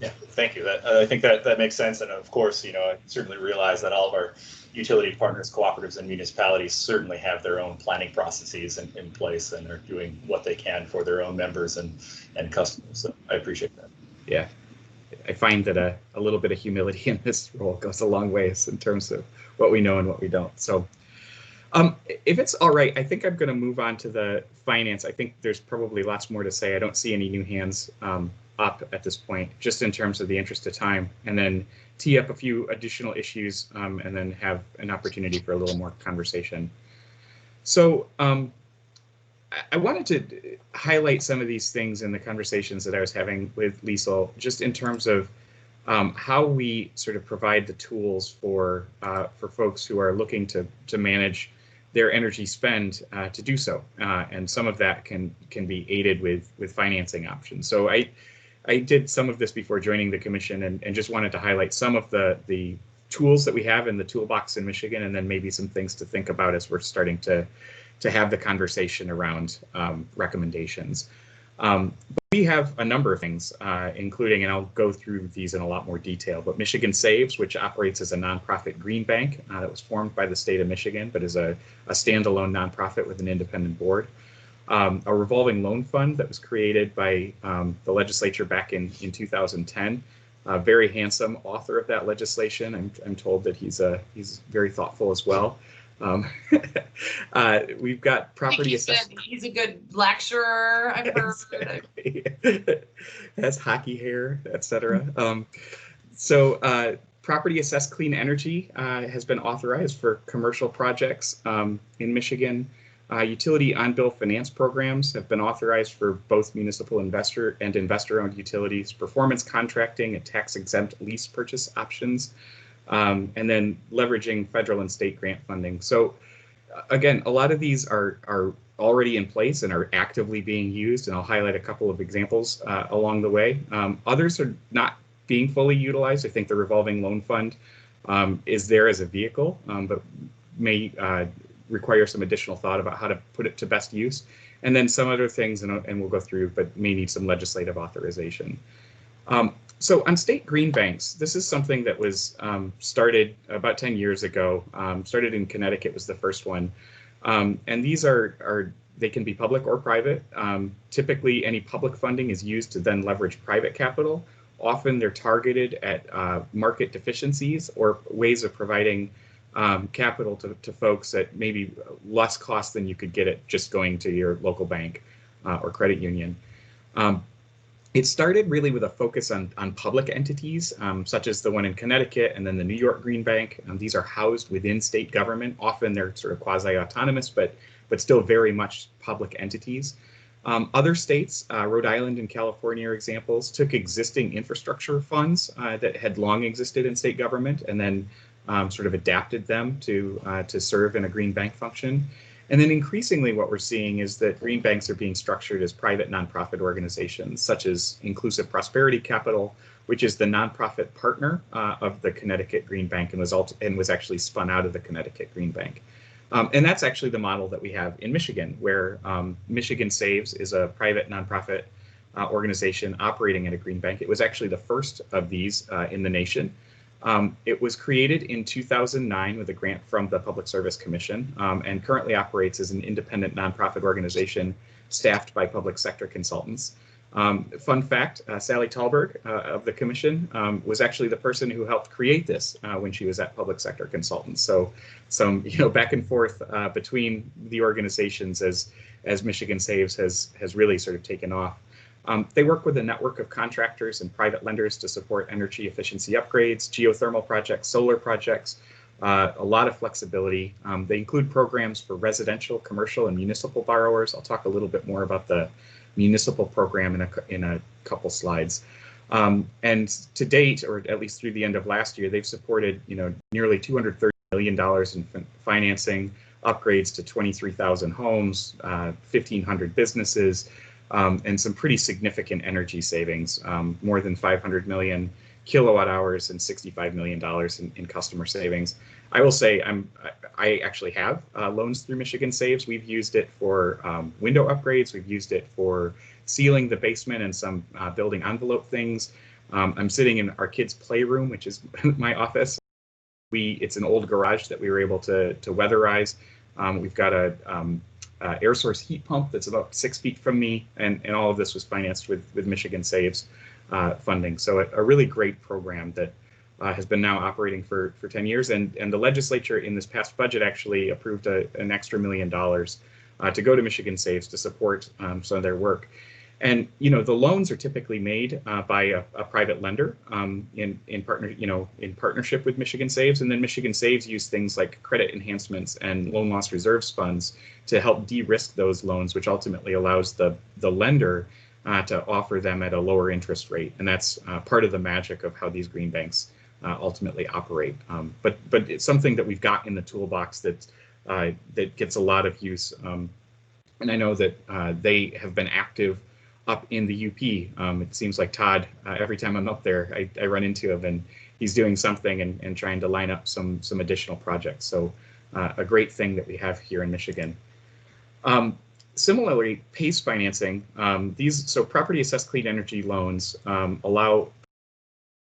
Yeah, thank you. I think that makes sense. And of course, I certainly realize that all of our utility partners, cooperatives, and municipalities certainly have their own planning processes in place, and are doing what they can for their own members and customers. So I appreciate that. Yeah, I find that a little bit of humility in this role goes a long ways in terms of what we know and what we don't. So if it's all right, I think I'm going to move on to the finance. I think there's probably lots more to say. I don't see any new hands up at this point, just in terms of the interest of time, and then tee up a few additional issues and then have an opportunity for a little more conversation. So I wanted to highlight some of these things in the conversations that I was having with Liesl, just in terms of how we sort of provide the tools for folks who are looking to manage their energy spend to do so, and some of that can be aided with financing options. So I did some of this before joining the commission, and just wanted to highlight some of the tools that we have in the toolbox in Michigan, and then maybe some things to think about as we're starting to have the conversation around recommendations. We have a number of things, including, and I'll go through these in a lot more detail, but Michigan Saves, which operates as a nonprofit green bank that was formed by the state of Michigan, but is a standalone nonprofit with an independent board. A revolving loan fund that was created by the legislature back in 2010. A very handsome author of that legislation. I'm told that he's very thoughtful as well. We've got property assessment. He's a good lecturer, I've heard. Exactly. Has hockey hair, etc. So property assessed clean energy has been authorized for commercial projects in Michigan. Utility on-bill finance programs have been authorized for both municipal investor and investor-owned utilities, performance contracting and tax-exempt lease purchase options, and then leveraging federal and state grant funding. So again, a lot of these are already in place and are actively being used, and I'll highlight a couple of examples along the way. Others are not being fully utilized. I think the revolving loan fund is there as a vehicle, but may require some additional thought about how to put it to best use. And then some other things, and we'll go through, but may need some legislative authorization. So on state green banks, this is something that was started about 10 years ago. Started in Connecticut was the first one. And these they can be public or private. Typically, any public funding is used to then leverage private capital. Often they're targeted at market deficiencies or ways of providing capital to folks at maybe less cost than you could get it just going to your local bank or credit union. It started really with a focus on public entities, such as the one in Connecticut and then the New York Green Bank. These are housed within state government. Often they're sort of quasi-autonomous, but still very much public entities. Other states, Rhode Island and California are examples, took existing infrastructure funds that had long existed in state government and then sort of adapted them to serve in a green bank function. And then increasingly what we're seeing is that green banks are being structured as private nonprofit organizations, such as Inclusive Prosperity Capital, which is the nonprofit partner of the Connecticut Green Bank and was actually spun out of the Connecticut Green Bank. And that's actually the model that we have in Michigan, where Michigan Saves is a private nonprofit organization operating in a green bank. It was actually the first of these in the nation. It was created in 2009 with a grant from the Public Service Commission and currently operates as an independent nonprofit organization staffed by public sector consultants. Fun fact, Sally Talberg of the commission was actually the person who helped create this when she was at Public Sector Consultants. So some back and forth between the organizations as Michigan Saves has really sort of taken off. They work with a network of contractors and private lenders to support energy efficiency upgrades, geothermal projects, solar projects, a lot of flexibility. They include programs for residential, commercial, and municipal borrowers. I'll talk a little bit more about the municipal program in a couple slides. And to date, or at least through the end of last year, they've supported nearly $230 million in financing, upgrades to 23,000 homes, 1,500 businesses. and some pretty significant energy savings, more than 500 million kilowatt hours and $65 million in customer savings. I will say I actually have loans through Michigan Saves. We've used it for window upgrades. We've used it for sealing the basement and some building envelope things. I'm sitting in our kids' playroom, which is my office. It's an old garage that we were able to weatherize. We've got a air source heat pump that's about 6 feet from me, and all of this was financed with Michigan Saves funding. So a really great program that has been now operating for 10 years. And the legislature in this past budget actually approved an extra $1 million to go to Michigan Saves to support some of their work. And the loans are typically made by a private lender in partnership with Michigan Saves, and then Michigan Saves use things like credit enhancements and loan loss reserves funds to help de-risk those loans, which ultimately allows the lender to offer them at a lower interest rate. And that's part of the magic of how these green banks ultimately operate. But it's something that we've got in the toolbox that gets a lot of use. And I know that they have been active up in the UP. It seems like Todd, every time I'm up there, I run into him, and he's doing something and trying to line up some additional projects. So a great thing that we have here in Michigan. Similarly, PACE financing, so property assessed clean energy loans allow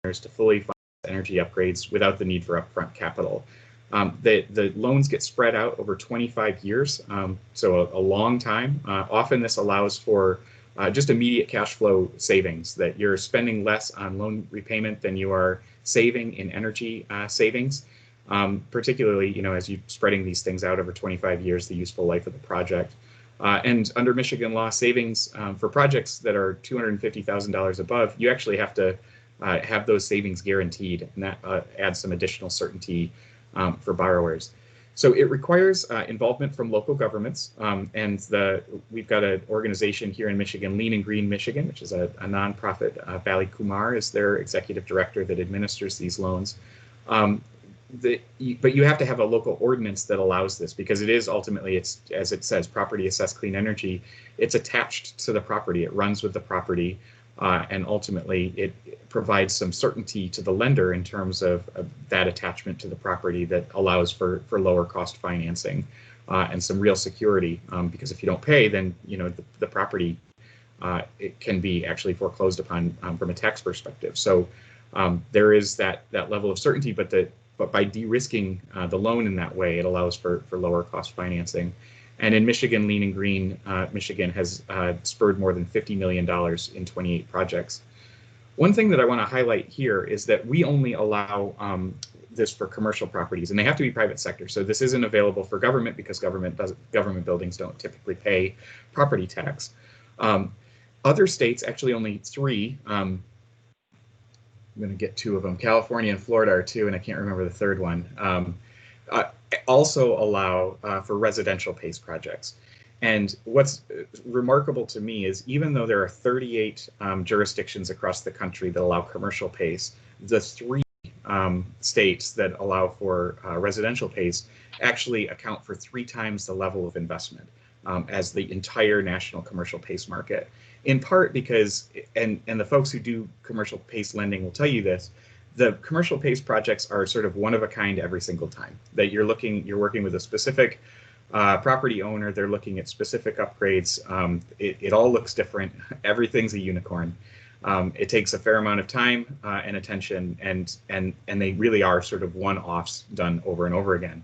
owners to fully fund energy upgrades without the need for upfront capital. The loans get spread out over 25 years, so a long time. Often this allows for just immediate cash flow savings, that you're spending less on loan repayment than you are saving in energy savings, particularly as you're spreading these things out over 25 years, the useful life of the project. And under Michigan law, savings for projects that are $250,000 above, you actually have to have those savings guaranteed, and that adds some additional certainty for borrowers. So it requires involvement from local governments, and we've got an organization here in Michigan, Lean and Green Michigan, which is a nonprofit. Bali Kumar is their executive director that administers these loans. But you have to have a local ordinance that allows this, because it is ultimately, it's, as it says, property assessed clean energy. It's attached to the property. It runs with the property. And ultimately, it provides some certainty to the lender in terms of that attachment to the property that allows for lower cost financing and some real security. Because if you don't pay, then the property it can be actually foreclosed upon from a tax perspective. So there is that level of certainty, but by de-risking the loan in that way, it allows for lower cost financing. And in Michigan, Lean and Green, Michigan has spurred more than $50 million in 28 projects. One thing that I want to highlight here is that we only allow this for commercial properties, and they have to be private sector. So this isn't available for government, because government buildings don't typically pay property tax. Other states, actually only 3, I'm going to get 2 of them. California and Florida are 2, and I can't remember the third one. Also allow for residential PACE projects. And what's remarkable to me is, even though there are 38 jurisdictions across the country that allow commercial PACE, the 3 states that allow for residential PACE actually account for 3 times the level of investment as the entire national commercial PACE market. In part because, and the folks who do commercial PACE lending will tell you this, the commercial PACE projects are sort of one of a kind every single time. That you're working with a specific property owner, they're looking at specific upgrades. It all looks different. Everything's a unicorn. It takes a fair amount of time and attention, and they really are sort of one-offs done over and over again.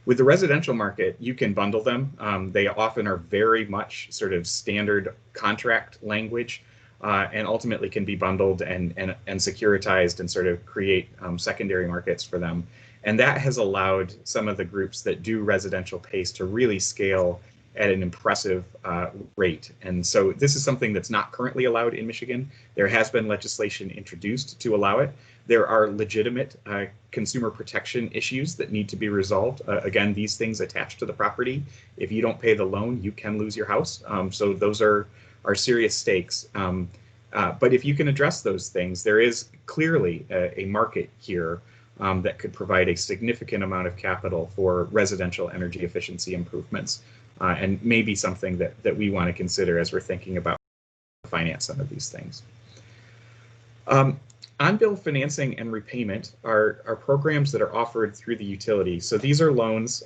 With the residential market, you can bundle them. They often are very much sort of standard contract language. And ultimately can be bundled and securitized and sort of create secondary markets for them. And that has allowed some of the groups that do residential PACE to really scale at an impressive rate. And so this is something that's not currently allowed in Michigan. There has been legislation introduced to allow it. There are legitimate consumer protection issues that need to be resolved. Again, these things attached to the property. If you don't pay the loan, you can lose your house. So those are serious stakes. But if you can address those things, there is clearly a market here that could provide a significant amount of capital for residential energy efficiency improvements, and maybe something that we want to consider as we're thinking about finance some of these things. On-bill financing and repayment are programs that are offered through the utility. So these are loans.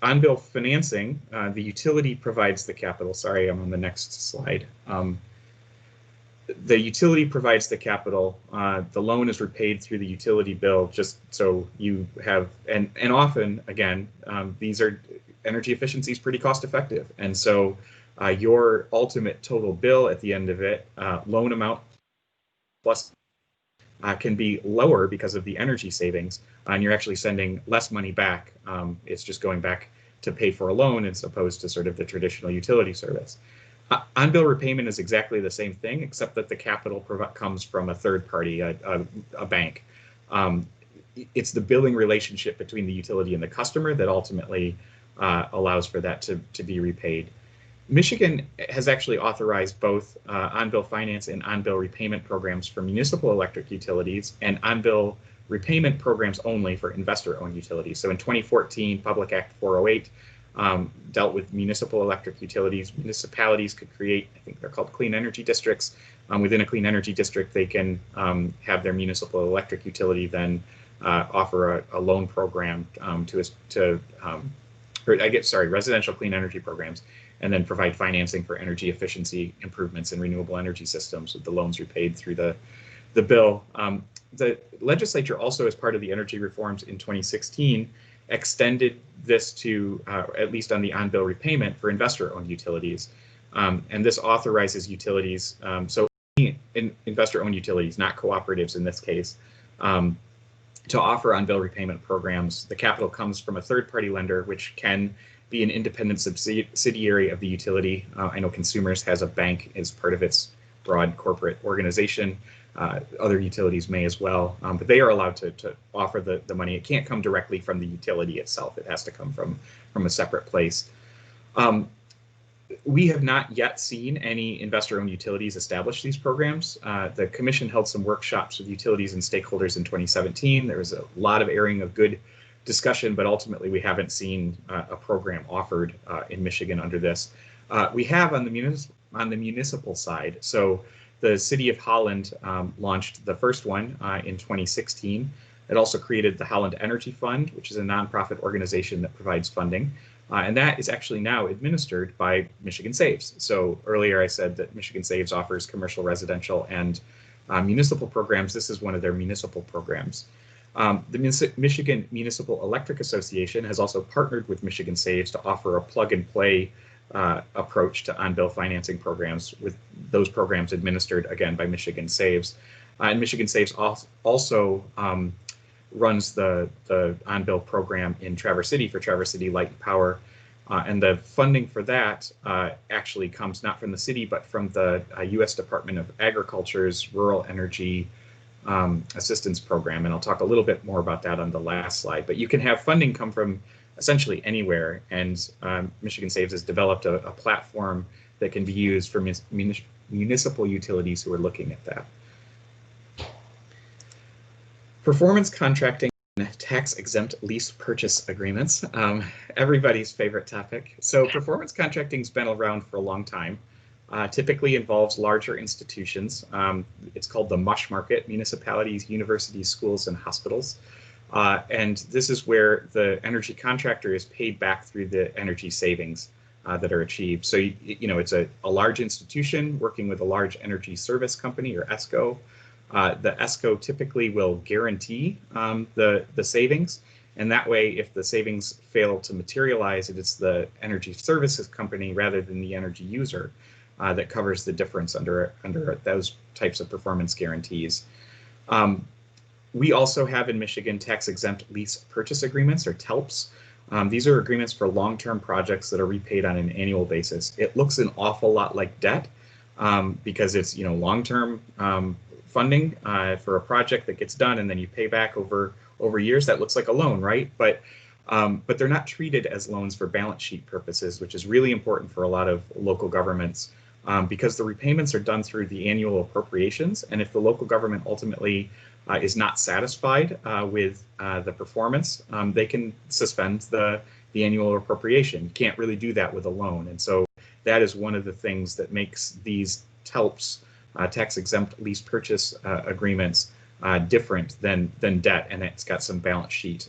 On-bill financing, the utility provides the capital. Sorry, I'm on the next slide. The utility provides the capital. The loan is repaid through the utility bill, just so you have, and often, again, these are energy efficiency is pretty cost effective. And so your ultimate total bill at the end of it, loan amount plus can be lower because of the energy savings, and you're actually sending less money back. It's just going back to pay for a loan as opposed to sort of the traditional utility service. On-bill repayment is exactly the same thing, except that the capital comes from a third party, a bank. It's the billing relationship between the utility and the customer that ultimately allows for that to be repaid. Michigan has actually authorized both on-bill finance and on-bill repayment programs for municipal electric utilities and on-bill repayment programs only for investor-owned utilities. So in 2014, Public Act 408 dealt with municipal electric utilities. Municipalities could create, I think they're called clean energy districts. Within a clean energy district, they can have their municipal electric utility then offer a loan program residential clean energy programs, and then provide financing for energy efficiency improvements in renewable energy systems with the loans repaid through the bill. The legislature also, as part of the energy reforms in 2016, extended this to, at least on the on-bill repayment, for investor-owned utilities. And this authorizes utilities, so investor-owned utilities, not cooperatives in this case, to offer on-bill repayment programs. The capital comes from a third-party lender, which can be an independent subsidiary of the utility. I know Consumers has a bank as part of its broad corporate organization. Other utilities may as well, but they are allowed to offer the money. It can't come directly from the utility itself. It has to come from a separate place. We have not yet seen any investor-owned utilities establish these programs. The Commission held some workshops with utilities and stakeholders in 2017. There was a lot of airing of good discussion, but ultimately we haven't seen a program offered in Michigan under this. We have on the municipal side. So the city of Holland launched the first one in 2016. It also created the Holland Energy Fund, which is a nonprofit organization that provides funding. And that is actually now administered by Michigan Saves. So earlier I said that Michigan Saves offers commercial, residential, and municipal programs. This is one of their municipal programs. The Michigan Municipal Electric Association has also partnered with Michigan Saves to offer a plug-and-play approach to on-bill financing programs, with those programs administered, again, by Michigan Saves. And Michigan Saves also runs the on-bill program in Traverse City for Traverse City Light and Power. And the funding for that actually comes not from the city, but from the U.S. Department of Agriculture's Rural Energy Assistance Program. And I'll talk a little bit more about that on the last slide. But you can have funding come from essentially anywhere. And Michigan Saves has developed a platform that can be used for municipal utilities who are looking at that. Performance contracting and tax-exempt lease purchase agreements, everybody's favorite topic. So performance contracting's been around for a long time. Typically involves larger institutions. It's called the MUSH market, municipalities, universities, schools, and hospitals. And this is where the energy contractor is paid back through the energy savings that are achieved. So, it's a large institution working with a large energy service company, or ESCO. The ESCO typically will guarantee the savings, and that way, if the savings fail to materialize, it is the energy services company rather than the energy user that covers the difference under those types of performance guarantees. We also have in Michigan tax-exempt lease purchase agreements, or TELPs. These are agreements for long-term projects that are repaid on an annual basis. It looks an awful lot like debt because it's long-term funding for a project that gets done and then you pay back over years. That looks like a loan, right? But they're not treated as loans for balance sheet purposes, which is really important for a lot of local governments because the repayments are done through the annual appropriations. And if the local government ultimately is not satisfied with the performance, they can suspend the annual appropriation. You can't really do that with a loan. And so that is one of the things that makes these TELPs, tax exempt lease purchase agreements, different than debt, and it's got some balance sheet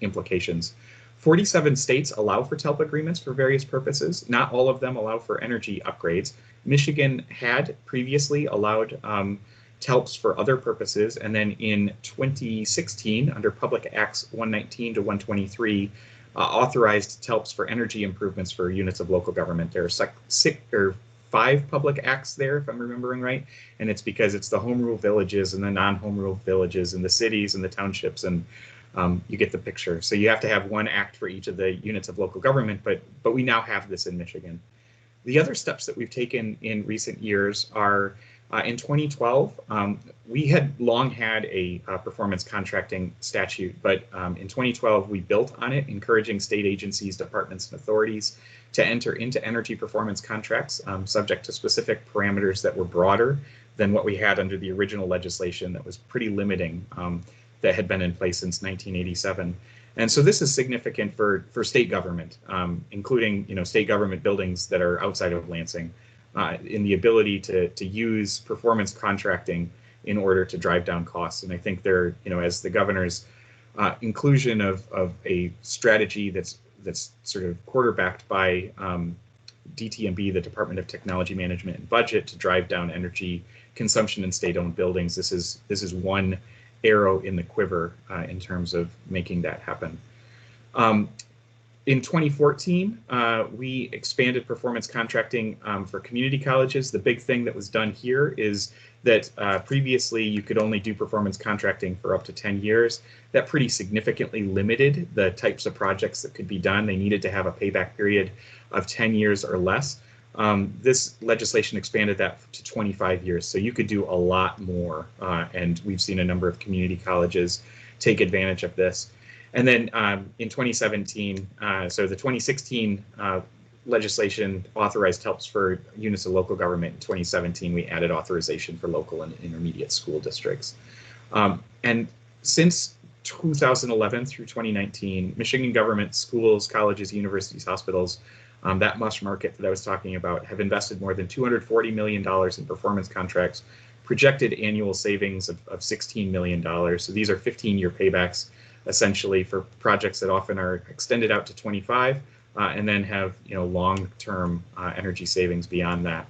implications. 47 states allow for TELP agreements for various purposes. Not all of them allow for energy upgrades. Michigan had previously allowed TELPs for other purposes, and then in 2016, under Public Acts 119 to 123, authorized TELPs for energy improvements for units of local government. There are 5 public acts there, if I'm remembering right, and it's because it's the home rule villages and the non-home rule villages and the cities and the townships, and you get the picture. So you have to have one act for each of the units of local government, but we now have this in Michigan. The other steps that we've taken in recent years are in 2012, we had long had a performance contracting statute, but in 2012, we built on it, encouraging state agencies, departments, and authorities to enter into energy performance contracts subject to specific parameters that were broader than what we had under the original legislation that was pretty limiting, that had been in place since 1987. And so this is significant for state government, including state government buildings that are outside of Lansing, in the ability to use performance contracting in order to drive down costs. And I think there, as the governor's inclusion of a strategy that's sort of quarterbacked by DTMB, the Department of Technology Management and Budget, to drive down energy consumption in state-owned buildings. This is one arrow in the quiver in terms of making that happen. In 2014, we expanded performance contracting for community colleges. The big thing that was done here is that previously you could only do performance contracting for up to 10 years. That pretty significantly limited the types of projects that could be done. They needed to have a payback period of 10 years or less. This legislation expanded that to 25 years, so you could do a lot more, and we've seen a number of community colleges take advantage of this. And then in 2017, so the 2016 legislation authorized TELPs for units of local government. In 2017, we added authorization for local and intermediate school districts. And since 2011 through 2019, Michigan government schools, colleges, universities, hospitals, that MUSH market that I was talking about, have invested more than $240 million in performance contracts, projected annual savings of $16 million. So these are 15-year paybacks, essentially, for projects that often are extended out to 25 and then have long-term energy savings beyond that.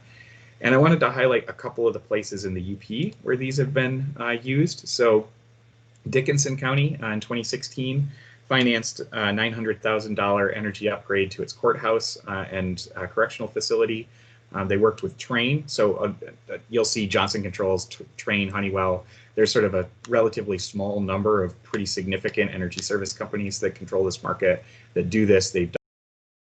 And I wanted to highlight a couple of the places in the UP where these have been used. So Dickinson County in 2016 financed a $900,000 energy upgrade to its courthouse and correctional facility. They worked with Trane, so you'll see Johnson Controls, Trane, Honeywell. There's sort of a relatively small number of pretty significant energy service companies that control this market that do this. They've done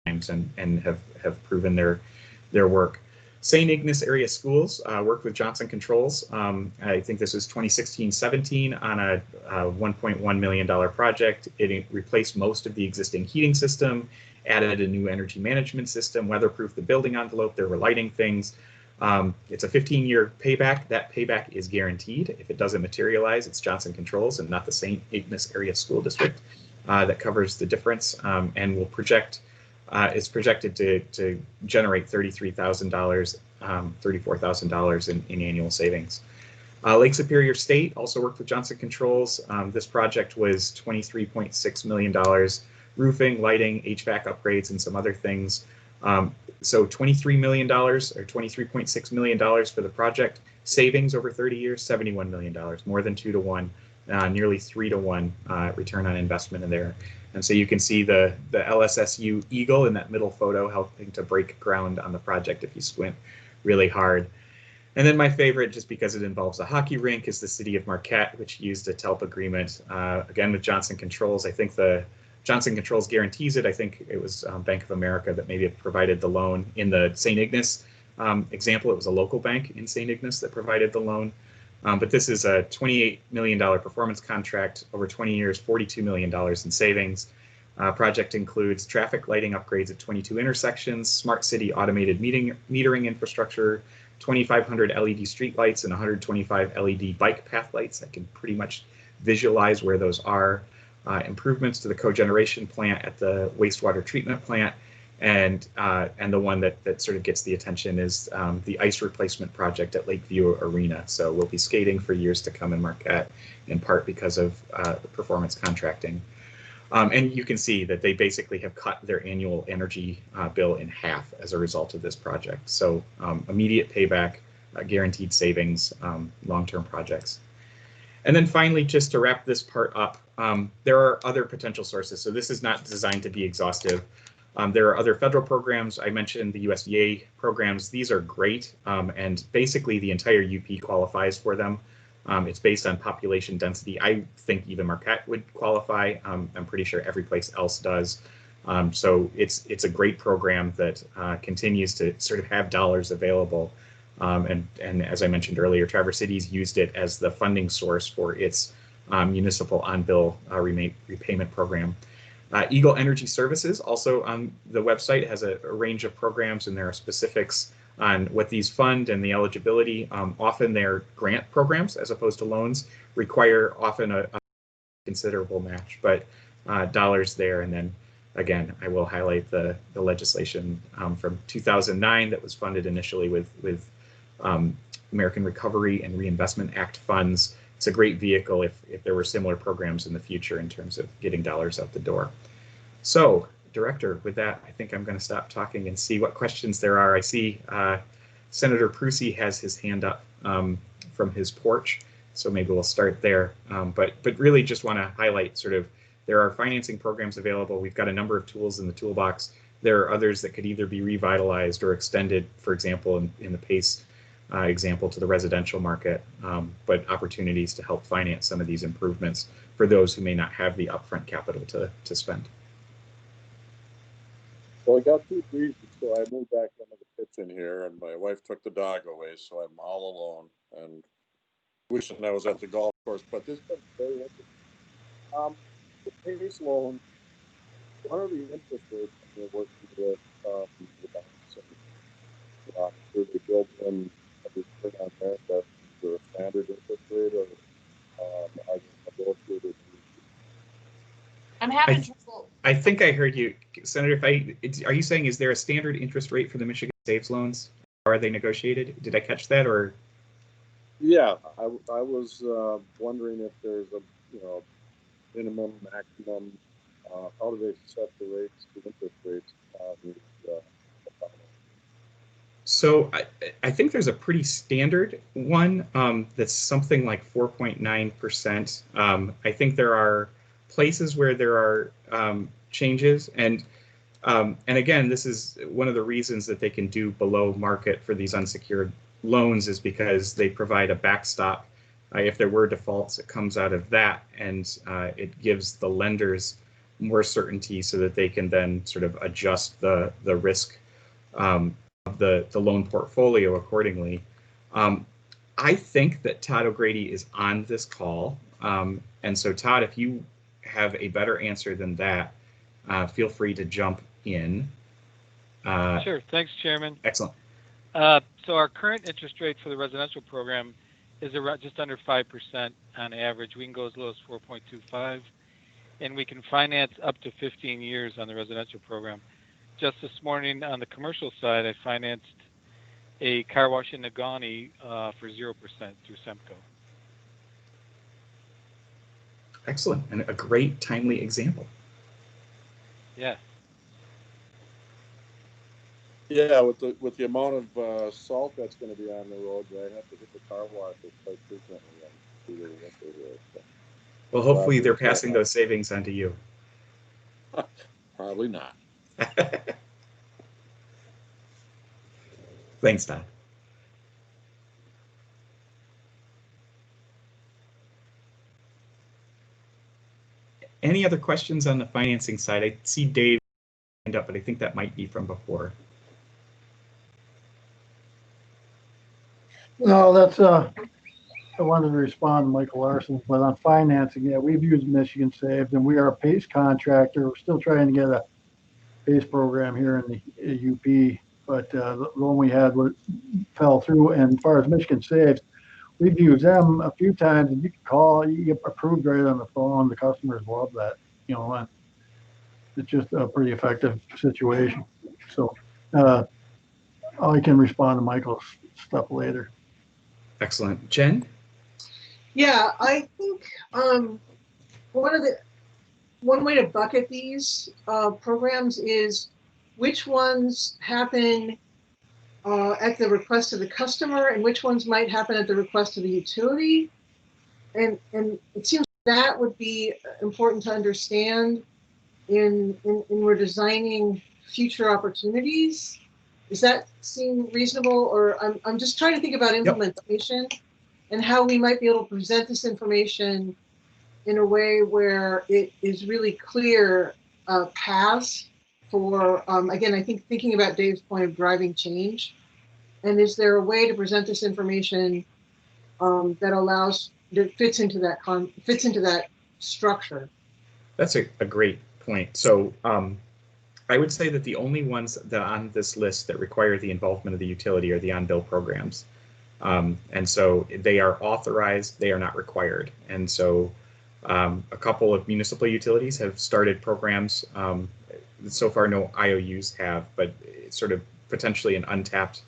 times and have proven their work. St. Ignace area schools worked with Johnson Controls. I think this was 2016-17 on a $1.1 million project. It replaced most of the existing heating system, added a new energy management system, weatherproofed the building envelope. There were lighting things. It's a 15-year payback. That payback is guaranteed. If it doesn't materialize, it's Johnson Controls and not the St. Ignace area school district that covers the difference, and will project. It's projected to generate $33,000, $34,000 in annual savings. Lake Superior State also worked with Johnson Controls. This project was $23.6 million, roofing, lighting, HVAC upgrades, and some other things. So $23 million or $23.6 million for the project. Savings over 30 years, $71 million, more than 2 to 1, nearly 3 to 1 return on investment in there. And so you can see the LSSU Eagle in that middle photo helping to break ground on the project if you squint really hard. And then my favorite, just because it involves a hockey rink, is the city of Marquette, which used a TELP agreement, again with Johnson Controls. I think the Johnson Controls guarantees it. I think it was Bank of America that maybe provided the loan. In the St. Ignace example, it was a local bank in St. Ignace that provided the loan. But this is a $28 million performance contract over 20 years, $42 million in savings. Project includes traffic lighting upgrades at 22 intersections, smart city automated metering infrastructure, 2,500 LED streetlights, and 125 LED bike path lights. I can pretty much visualize where those are. Improvements to the cogeneration plant at the wastewater treatment plant, And the one that sort of gets the attention is the ice replacement project at Lakeview Arena. So we'll be skating for years to come in Marquette, in part because of the performance contracting. And you can see that they basically have cut their annual energy bill in half as a result of this project. So immediate payback, guaranteed savings, long-term projects. And then finally, just to wrap this part up, there are other potential sources. So this is not designed to be exhaustive. There are other federal programs. I mentioned the USDA programs. These are great, and basically the entire UP qualifies for them. It's based on population density. I think even Marquette would qualify. I'm pretty sure every place else does. So it's a great program that continues to sort of have dollars available. And as I mentioned earlier, Traverse City's used it as the funding source for its municipal on-bill repayment program. Eagle Energy Services, also on the website, has a range of programs, and there are specifics on what these fund and the eligibility. Often they're grant programs as opposed to loans, require often a considerable match, but dollars there. And then again, I will highlight the legislation from 2009 that was funded initially with American Recovery and Reinvestment Act funds. It's a great vehicle if there were similar programs in the future in terms of getting dollars out the door. So, Director, with that, I think I'm going to stop talking and see what questions there are. I see Senator Prusi has his hand up from his porch, so maybe we'll start there. But really just want to highlight sort of there are financing programs available. We've got a number of tools in the toolbox. There are others that could either be revitalized or extended, for example, in the PACE example to the residential market, but opportunities to help finance some of these improvements for those who may not have the upfront capital to spend. So I got 2 breezes, so I moved back into the kitchen here, and my wife took the dog away, so I'm all alone and wishing I was at the golf course. But this has been very interesting. The PACE loan, what are the interest rates you're working with the banks? And do they build in a return on there that's the standard interest rate, or are they negotiated? I'm having trouble. I think I heard you, Senator. Are you saying, is there a standard interest rate for the Michigan Saves loans? Are they negotiated? Did I catch that, or? Yeah, I was wondering if there's a minimum, maximum. How do they set the rates, the interest rates? So I think there's a pretty standard one that's something like 4.9%. I think there are places where there are changes, and again, this is one of the reasons that they can do below market for these unsecured loans, is because they provide a backstop. If there were defaults, it comes out of that, and it gives the lenders more certainty so that they can then sort of adjust the risk of the loan portfolio accordingly. I think that Todd O'Grady is on this call, and so Todd, if you have a better answer than that, feel free to jump in. Sure. Thanks, Chairman. Excellent. So our current interest rate for the residential program is around just under 5% on average. We can go as low as 4.25, and we can finance up to 15 years on the residential program. Just this morning on the commercial side, I financed a car wash in Negaunee for 0% through Semco. Excellent, and a great timely example. Yeah. Yeah, with the amount of salt that's going to be on the road, I have to hit the car wash quite frequently. Well, hopefully they're passing those savings on to you. Probably not. Thanks, Todd. Any other questions on the financing side? I see Dave hand up, but I think that might be from before. No, that's I wanted to respond to Michael Larson, but on financing, yeah, we've used Michigan Saves, and we are a PACE contractor. We're still trying to get a PACE program here in the UP, but the one we had fell through. And as far as Michigan Saves, we've used them a few times, and you can call, you get approved right on the phone. The customers love that, and it's just a pretty effective situation. So I can respond to Michael's stuff later. Excellent. Jen? Yeah, I think one way to bucket these programs is which ones happen at the request of the customer and which ones might happen at the request of the utility. And it seems that would be important to understand in we're designing future opportunities. Does that seem reasonable? Or I'm just trying to think about implementation and how we might be able to present this information in a way where it is really clear paths for, again, I think thinking about Dave's point of driving change. And is there a way to present this information that fits into that structure? That's a great point. So I would say that the only ones that on this list that require the involvement of the utility are the on-bill programs. And so they are authorized, they are not required. And so a couple of municipal utilities have started programs. So far, no IOUs have, but it's sort of potentially an untapped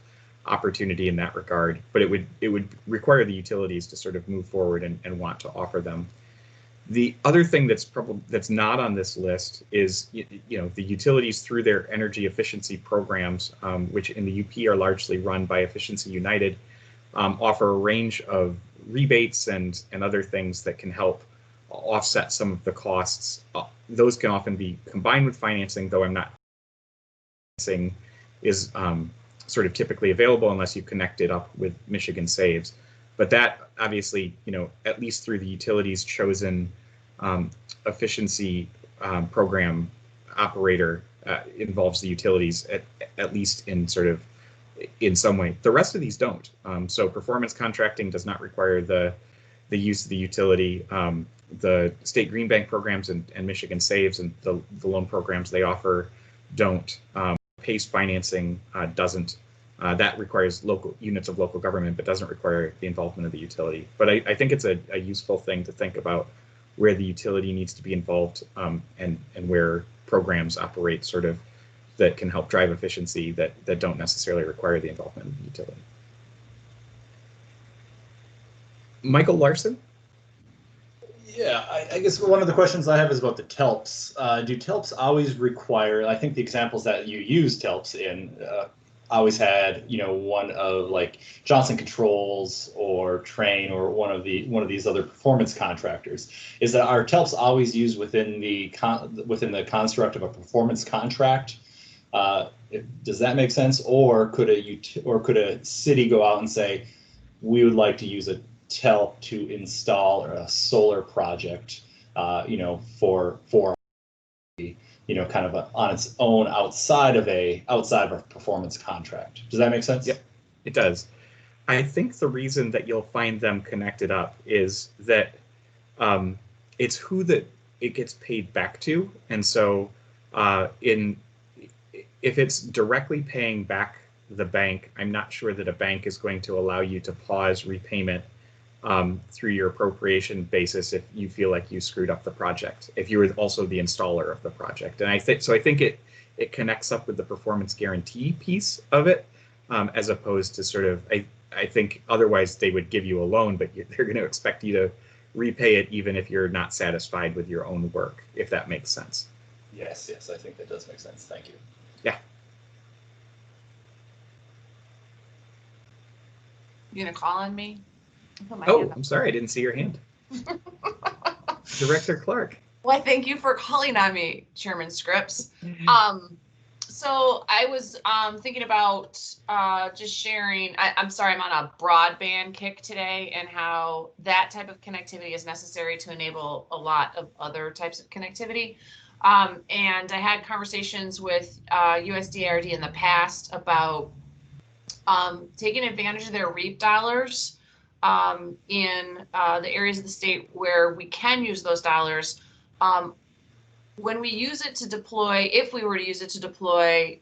opportunity in that regard. But it would require the utilities to sort of move forward and want to offer them. The other thing that's not on this list is, the utilities through their energy efficiency programs, which in the UP are largely run by Efficiency United, offer a range of rebates and other things that can help offset some of the costs. Those can often be combined with financing, though I'm not saying is sort of typically available unless you connect it up with Michigan Saves. But that obviously, at least through the utilities chosen efficiency program operator involves the utilities at least in some way. The rest of these don't. So performance contracting does not require the use of the utility. The state green bank programs and Michigan Saves and the loan programs they offer don't. PACE financing doesn't. That requires local units of local government, but doesn't require the involvement of the utility. But I think it's a useful thing to think about where the utility needs to be involved and where programs operate sort of that can help drive efficiency that don't necessarily require the involvement of the utility. Michael Larson? Yeah, I guess one of the questions I have is about the TELPs. Do TELPs always require, I think the examples that you use TELPs in always had, one of like Johnson Controls or Train or one of these other performance contractors. Is that are TELPs always used within the construct of a performance contract? Does that make sense? Or could a city go out and say, we would like to use a TELP to install a solar project, for kind of on its own outside of a performance contract. Does that make sense? Yep, it does. I think the reason that you'll find them connected up is that it's who that it gets paid back to, and so if it's directly paying back the bank, I'm not sure that a bank is going to allow you to pause repayment through your appropriation basis if you feel like you screwed up the project, if you were also the installer of the project. And I think it connects up with the performance guarantee piece of it, as opposed to sort of, I think otherwise they would give you a loan, but they're going to expect you to repay it even if you're not satisfied with your own work, if that makes sense. Yes, I think that does make sense. Thank you. Yeah. You gonna call on me? I'm sorry, I didn't see your hand. Director Clark. Well, thank you for calling on me, Chairman Scripps. So I was thinking about just sharing, I'm sorry, I'm on a broadband kick today, and how that type of connectivity is necessary to enable a lot of other types of connectivity. And I had conversations with USDRD in the past about taking advantage of their REAP dollars in the areas of the state where we can use those dollars. When we use it to deploy, if we were to use it to deploy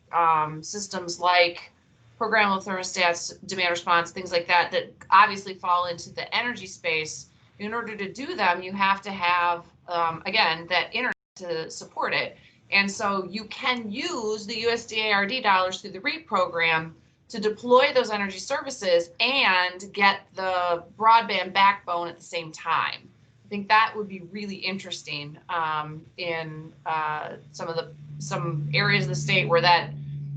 systems like programmable thermostats, demand response, things like that, that obviously fall into the energy space, in order to do them, you have to have, again, that internet to support it. And so you can use the USDA-RD dollars through the REAP program to deploy those energy services and get the broadband backbone at the same time. I think that would be really interesting in some areas of the state where that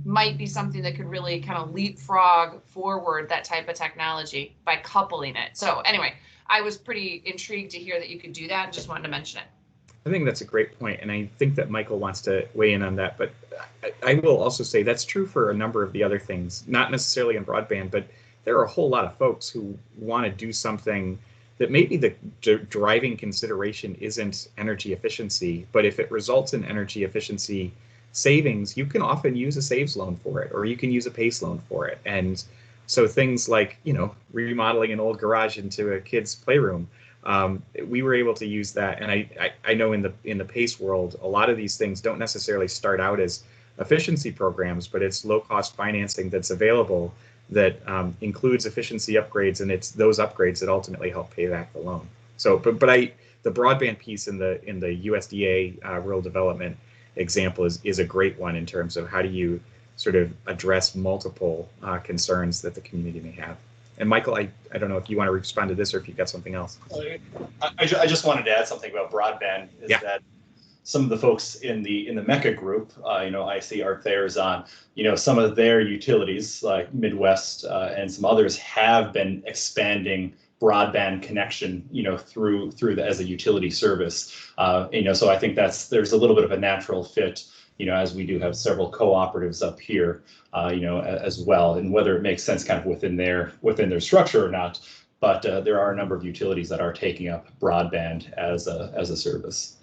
might be something that could really kind of leapfrog forward that type of technology by coupling it. So anyway, I was pretty intrigued to hear that you could do that and just wanted to mention it. I think that's a great point, and I think that Michael wants to weigh in on that. But I will also say that's true for a number of the other things, not necessarily in broadband, but there are a whole lot of folks who want to do something that maybe the driving consideration isn't energy efficiency, but if it results in energy efficiency savings, you can often use a saves loan for it, or you can use a PACE loan for it. And so things like, you know, remodeling an old garage into a kid's playroom, we were able to use that. And I know in the PACE world, a lot of these things don't necessarily start out as efficiency programs, but it's low cost financing that's available that includes efficiency upgrades, and it's those upgrades that ultimately help pay back the loan. So, but the broadband piece in the USDA rural development example is a great one in terms of how do you sort of address multiple concerns that the community may have. And Michael, I don't know if you want to respond to this or if you've got something else. I just wanted to add something about broadband. Is that some of the folks in the MECA group, you know, I see Art Thayer's on, you know, some of their utilities like Midwest and some others have been expanding broadband connection, you know, through as a utility service. You know, so I think there's a little bit of a natural fit, you know, as we do have several cooperatives up here, you know, as well, and whether it makes sense kind of within their structure or not. But there are a number of utilities that are taking up broadband as a service.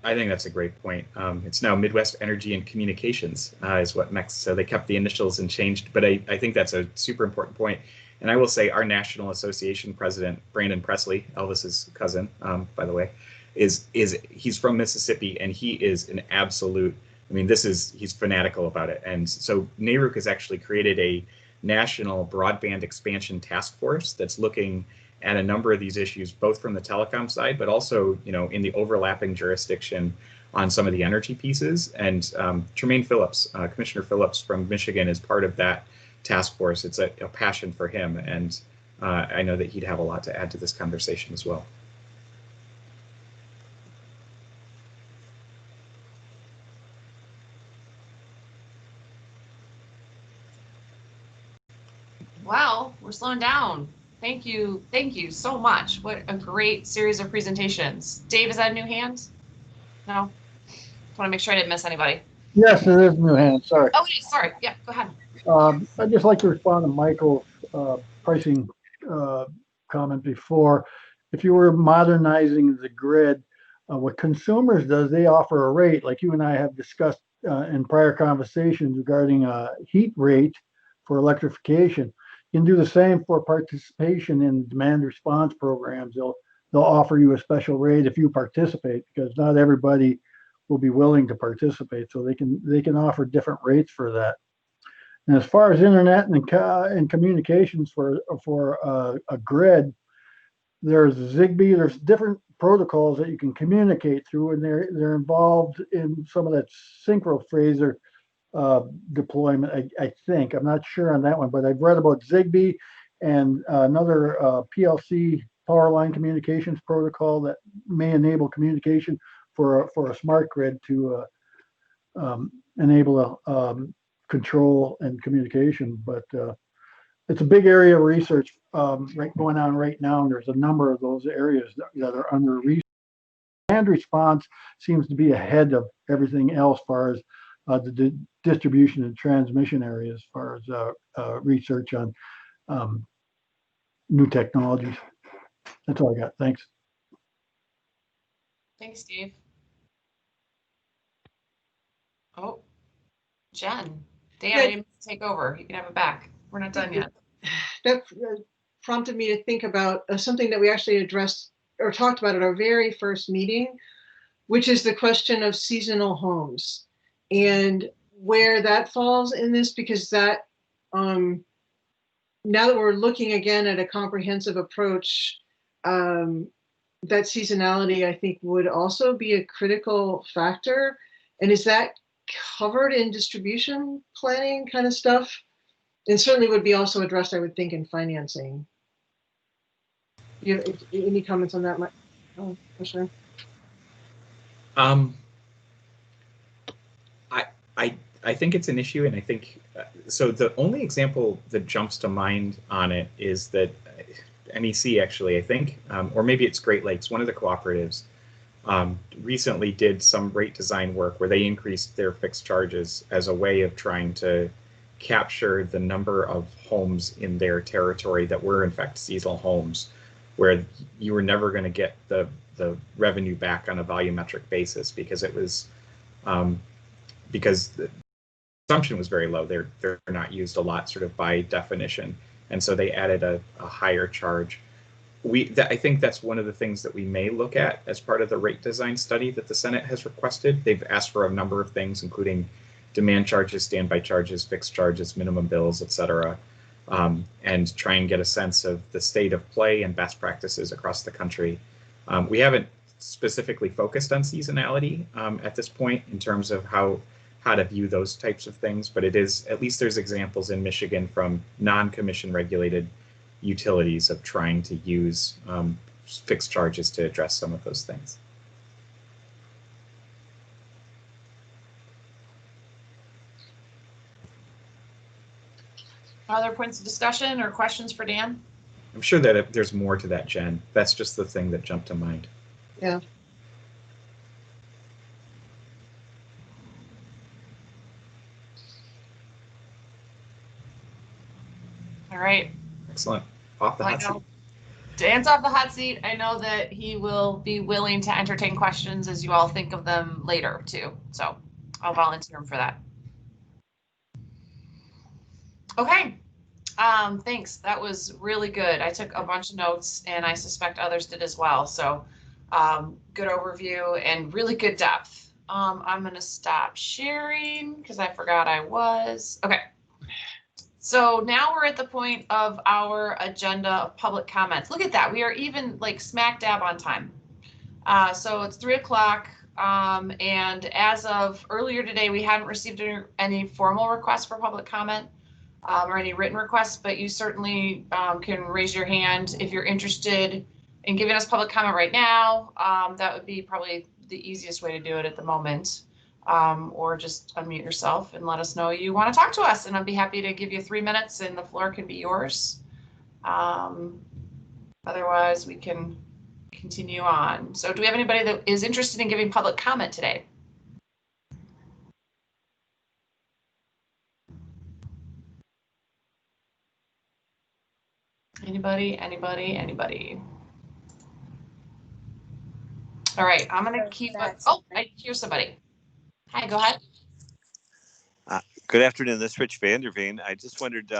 I think that's a great point. It's now Midwest Energy and Communications is what MEX, so they kept the initials and changed, but I think that's a super important point. And I will say our National Association president, Brandon Presley, Elvis's cousin, by the way, he's from Mississippi, and he is an absolute, I mean, he's fanatical about it. And so NARUC has actually created a national broadband expansion task force that's looking at a number of these issues, both from the telecom side, but also, you know, in the overlapping jurisdiction on some of the energy pieces. And Tremaine Phillips, Commissioner Phillips from Michigan, is part of that task force. It's a passion for him, and I know that he'd have a lot to add to this conversation as well. Wow, we're slowing down. Thank you so much. What a great series of presentations. Dave, is that a new hand? No? I want to make sure I didn't miss anybody. Yes, it is new hand. Sorry. Oh, it is. Sorry. Yeah, go ahead. I'd just like to respond to Michael's pricing comment before. If you were modernizing the grid, what consumers does, they offer a rate, like you and I have discussed in prior conversations regarding a heat rate for electrification. You can do the same for participation in demand response programs. They'll offer you a special rate if you participate, because not everybody will be willing to participate. So they can offer different rates for that. And as far as internet and communications for a grid, there's Zigbee. There's different protocols that you can communicate through, and they're involved in some of that synchro phaser deployment. I think, I'm not sure on that one, but I've read about Zigbee and another PLC power line communications protocol that may enable communication for a smart grid to enable control and communication. But it's a big area of research going on right now, and there's a number of those areas that are under research. Demand response seems to be ahead of everything else as far as the distribution and transmission area, as far as research on new technologies. That's all I got. Thanks. Thanks, Steve. Oh, Jen. Dan, I didn't take over. You can have it back. We're not done yet. That prompted me to think about something that we actually addressed or talked about at our very first meeting, which is the question of seasonal homes and where that falls in this, because that now that we're looking again at a comprehensive approach, that seasonality, I think, would also be a critical factor. And is that covered in distribution planning kind of stuff? And certainly would be also addressed, I would think, in financing. You have any comments on that, Mike? Oh, for sure. I think it's an issue, and I think so. The only example that jumps to mind on it is that NEC actually, I think, or maybe it's Great Lakes, one of the cooperatives, recently did some rate design work where they increased their fixed charges as a way of trying to capture the number of homes in their territory that were in fact seasonal homes, where you were never going to get the revenue back on a volumetric basis because it was because the consumption was very low. They're not used a lot, sort of by definition, and so they added a higher charge. I think that's one of the things that we may look at as part of the rate design study that the Senate has requested. They've asked for a number of things, including demand charges, standby charges, fixed charges, minimum bills, et cetera, and try and get a sense of the state of play and best practices across the country. We haven't specifically focused on seasonality at this point in terms of how to view those types of things, but it is, at least there's examples in Michigan from non-commission regulated utilities of trying to use fixed charges to address some of those things. Other points of discussion or questions for Dan? I'm sure that there's more to that, Jen. That's just the thing that jumped to mind. Yeah. All right. Excellent. Off the hot seat. Dan's off the hot seat. I know that he will be willing to entertain questions as you all think of them later too. So I'll volunteer him for that. Okay. Thanks. That was really good. I took a bunch of notes and I suspect others did as well. So good overview and really good depth. I'm going to stop sharing because I forgot I was. Okay. So now we're at the point of our agenda of public comments. Look at that. We are even like smack dab on time. So it's 3 o'clock. And as of earlier today, we hadn't received any formal requests for public comment or any written requests, but you certainly can raise your hand if you're interested in giving us public comment right now. That would be probably the easiest way to do it at the moment. Or just unmute yourself and let us know you want to talk to us, and I'd be happy to give you 3 minutes and the floor can be yours. Otherwise, we can continue on. So do we have anybody that is interested in giving public comment today? Anybody? All right, I'm going to keep it. Oh, I hear somebody. Hi, go ahead. Good afternoon. This is Rich Vanderveen. I just wondered,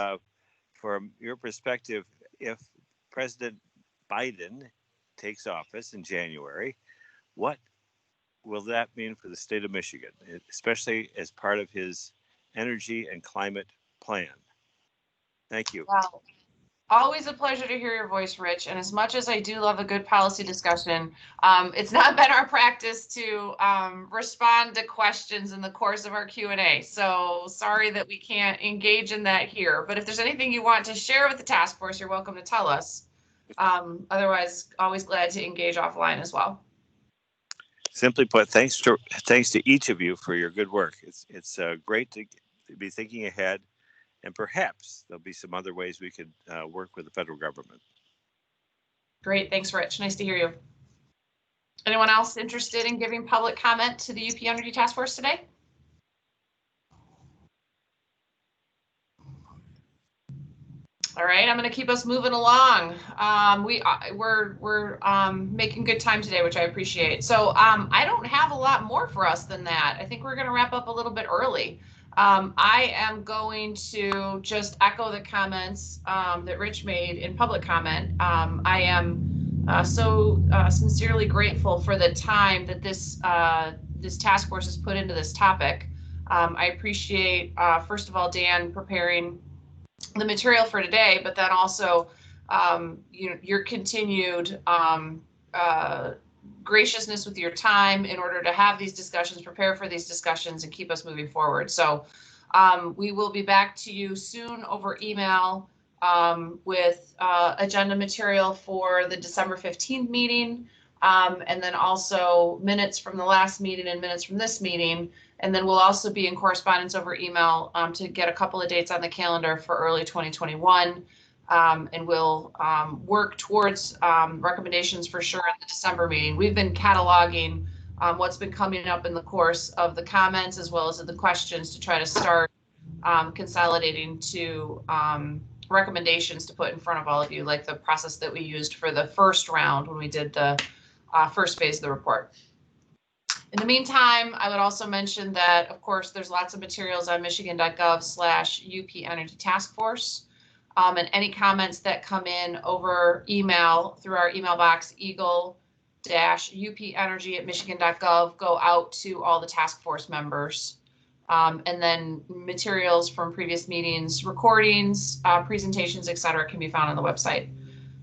from your perspective, if President Biden takes office in January, what will that mean for the state of Michigan, especially as part of his energy and climate plan? Thank you. Wow. Always a pleasure to hear your voice, Rich. And as much as I do love a good policy discussion, it's not been our practice to respond to questions in the course of our Q&A. So sorry that we can't engage in that here. But if there's anything you want to share with the task force, you're welcome to tell us. Otherwise, always glad to engage offline as well. Simply put, thanks to each of you for your good work. It's great to be thinking ahead. And perhaps there'll be some other ways we could work with the federal government. Great. Thanks, Rich. Nice to hear you. Anyone else interested in giving public comment to the UP Energy Task Force today? All right, I'm going to keep us moving along. We're making good time today, which I appreciate. So I don't have a lot more for us than that. I think we're going to wrap up a little bit early. I am going to just echo the comments that Rich made in public comment. I am so sincerely grateful for the time that this task force has put into this topic. I appreciate, first of all, Dan preparing the material for today, but then also your continued graciousness with your time in order to have these discussions, prepare for these discussions, and keep us moving forward. So we will be back to you soon over email with agenda material for the December 15th meeting, and then also minutes from the last meeting and minutes from this meeting. And then we'll also be in correspondence over email to get a couple of dates on the calendar for early 2021. And we'll work towards recommendations for sure at the December meeting. We've been cataloging what's been coming up in the course of the comments as well as of the questions to try to start consolidating to recommendations to put in front of all of you, like the process that we used for the first round when we did the first phase of the report. In the meantime, I would also mention that, of course, there's lots of materials on michigan.gov/UP Energy Task Force. And any comments that come in over email through our email box, eagle-upenergy@michigan.gov, go out to all the task force members. And then materials from previous meetings, recordings, presentations, etc., can be found on the website.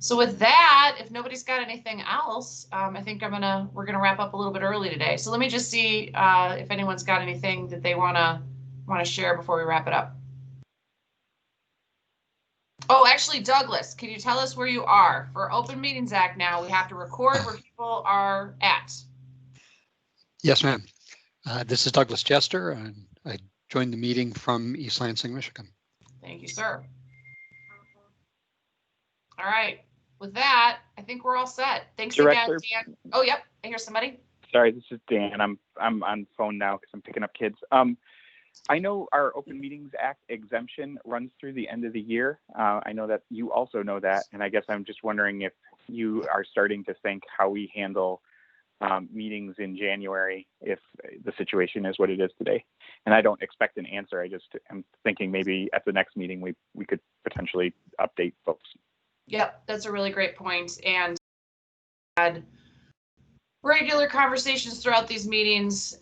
So with that, if nobody's got anything else, I think we're gonna wrap up a little bit early today. So let me just see if anyone's got anything that they wanna share before we wrap it up. Oh, actually, Douglas, can you tell us where you are? For Open Meetings Act now, we have to record where people are at. Yes, ma'am. This is Douglas Jester, and I joined the meeting from East Lansing, Michigan. Thank you, sir. All right. With that, I think we're all set. Thanks Director. again, Dan. Oh, yep. I hear somebody. Sorry, this is Dan. I'm on phone now because I'm picking up kids. I know our Open Meetings Act exemption runs through the end of the year. I know that you also know that, and I guess I'm just wondering if you are starting to think how we handle meetings in January if the situation is what it is today. And I don't expect an answer. I'm thinking maybe at the next meeting we could potentially update folks. Yep, that's a really great point. And had regular conversations throughout these meetings.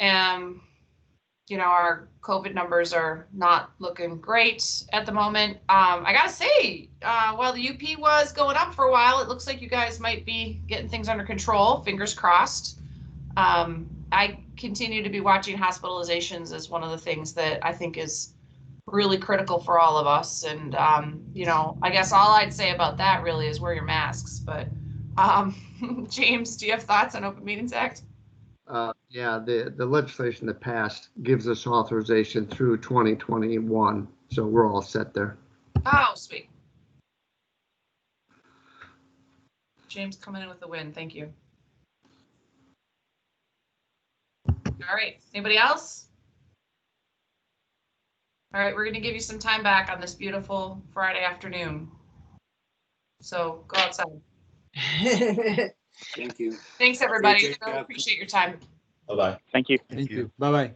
You know, our COVID numbers are not looking great at the moment. I gotta say, while the UP was going up for a while, it looks like you guys might be getting things under control. Fingers crossed. I continue to be watching hospitalizations as one of the things that I think is really critical for all of us. And, you know, I guess all I'd say about that really is wear your masks. But James, do you have thoughts on Open Meetings Act? Yeah, the legislation that passed gives us authorization through 2021. So we're all set there. Oh, sweet. James coming in with the win. Thank you. All right. Anybody else? All right. We're going to give you some time back on this beautiful Friday afternoon. So go outside. Thank you. Thanks, everybody. Great job. Really appreciate your time. Bye-bye. Thank you. Thank you. Bye-bye.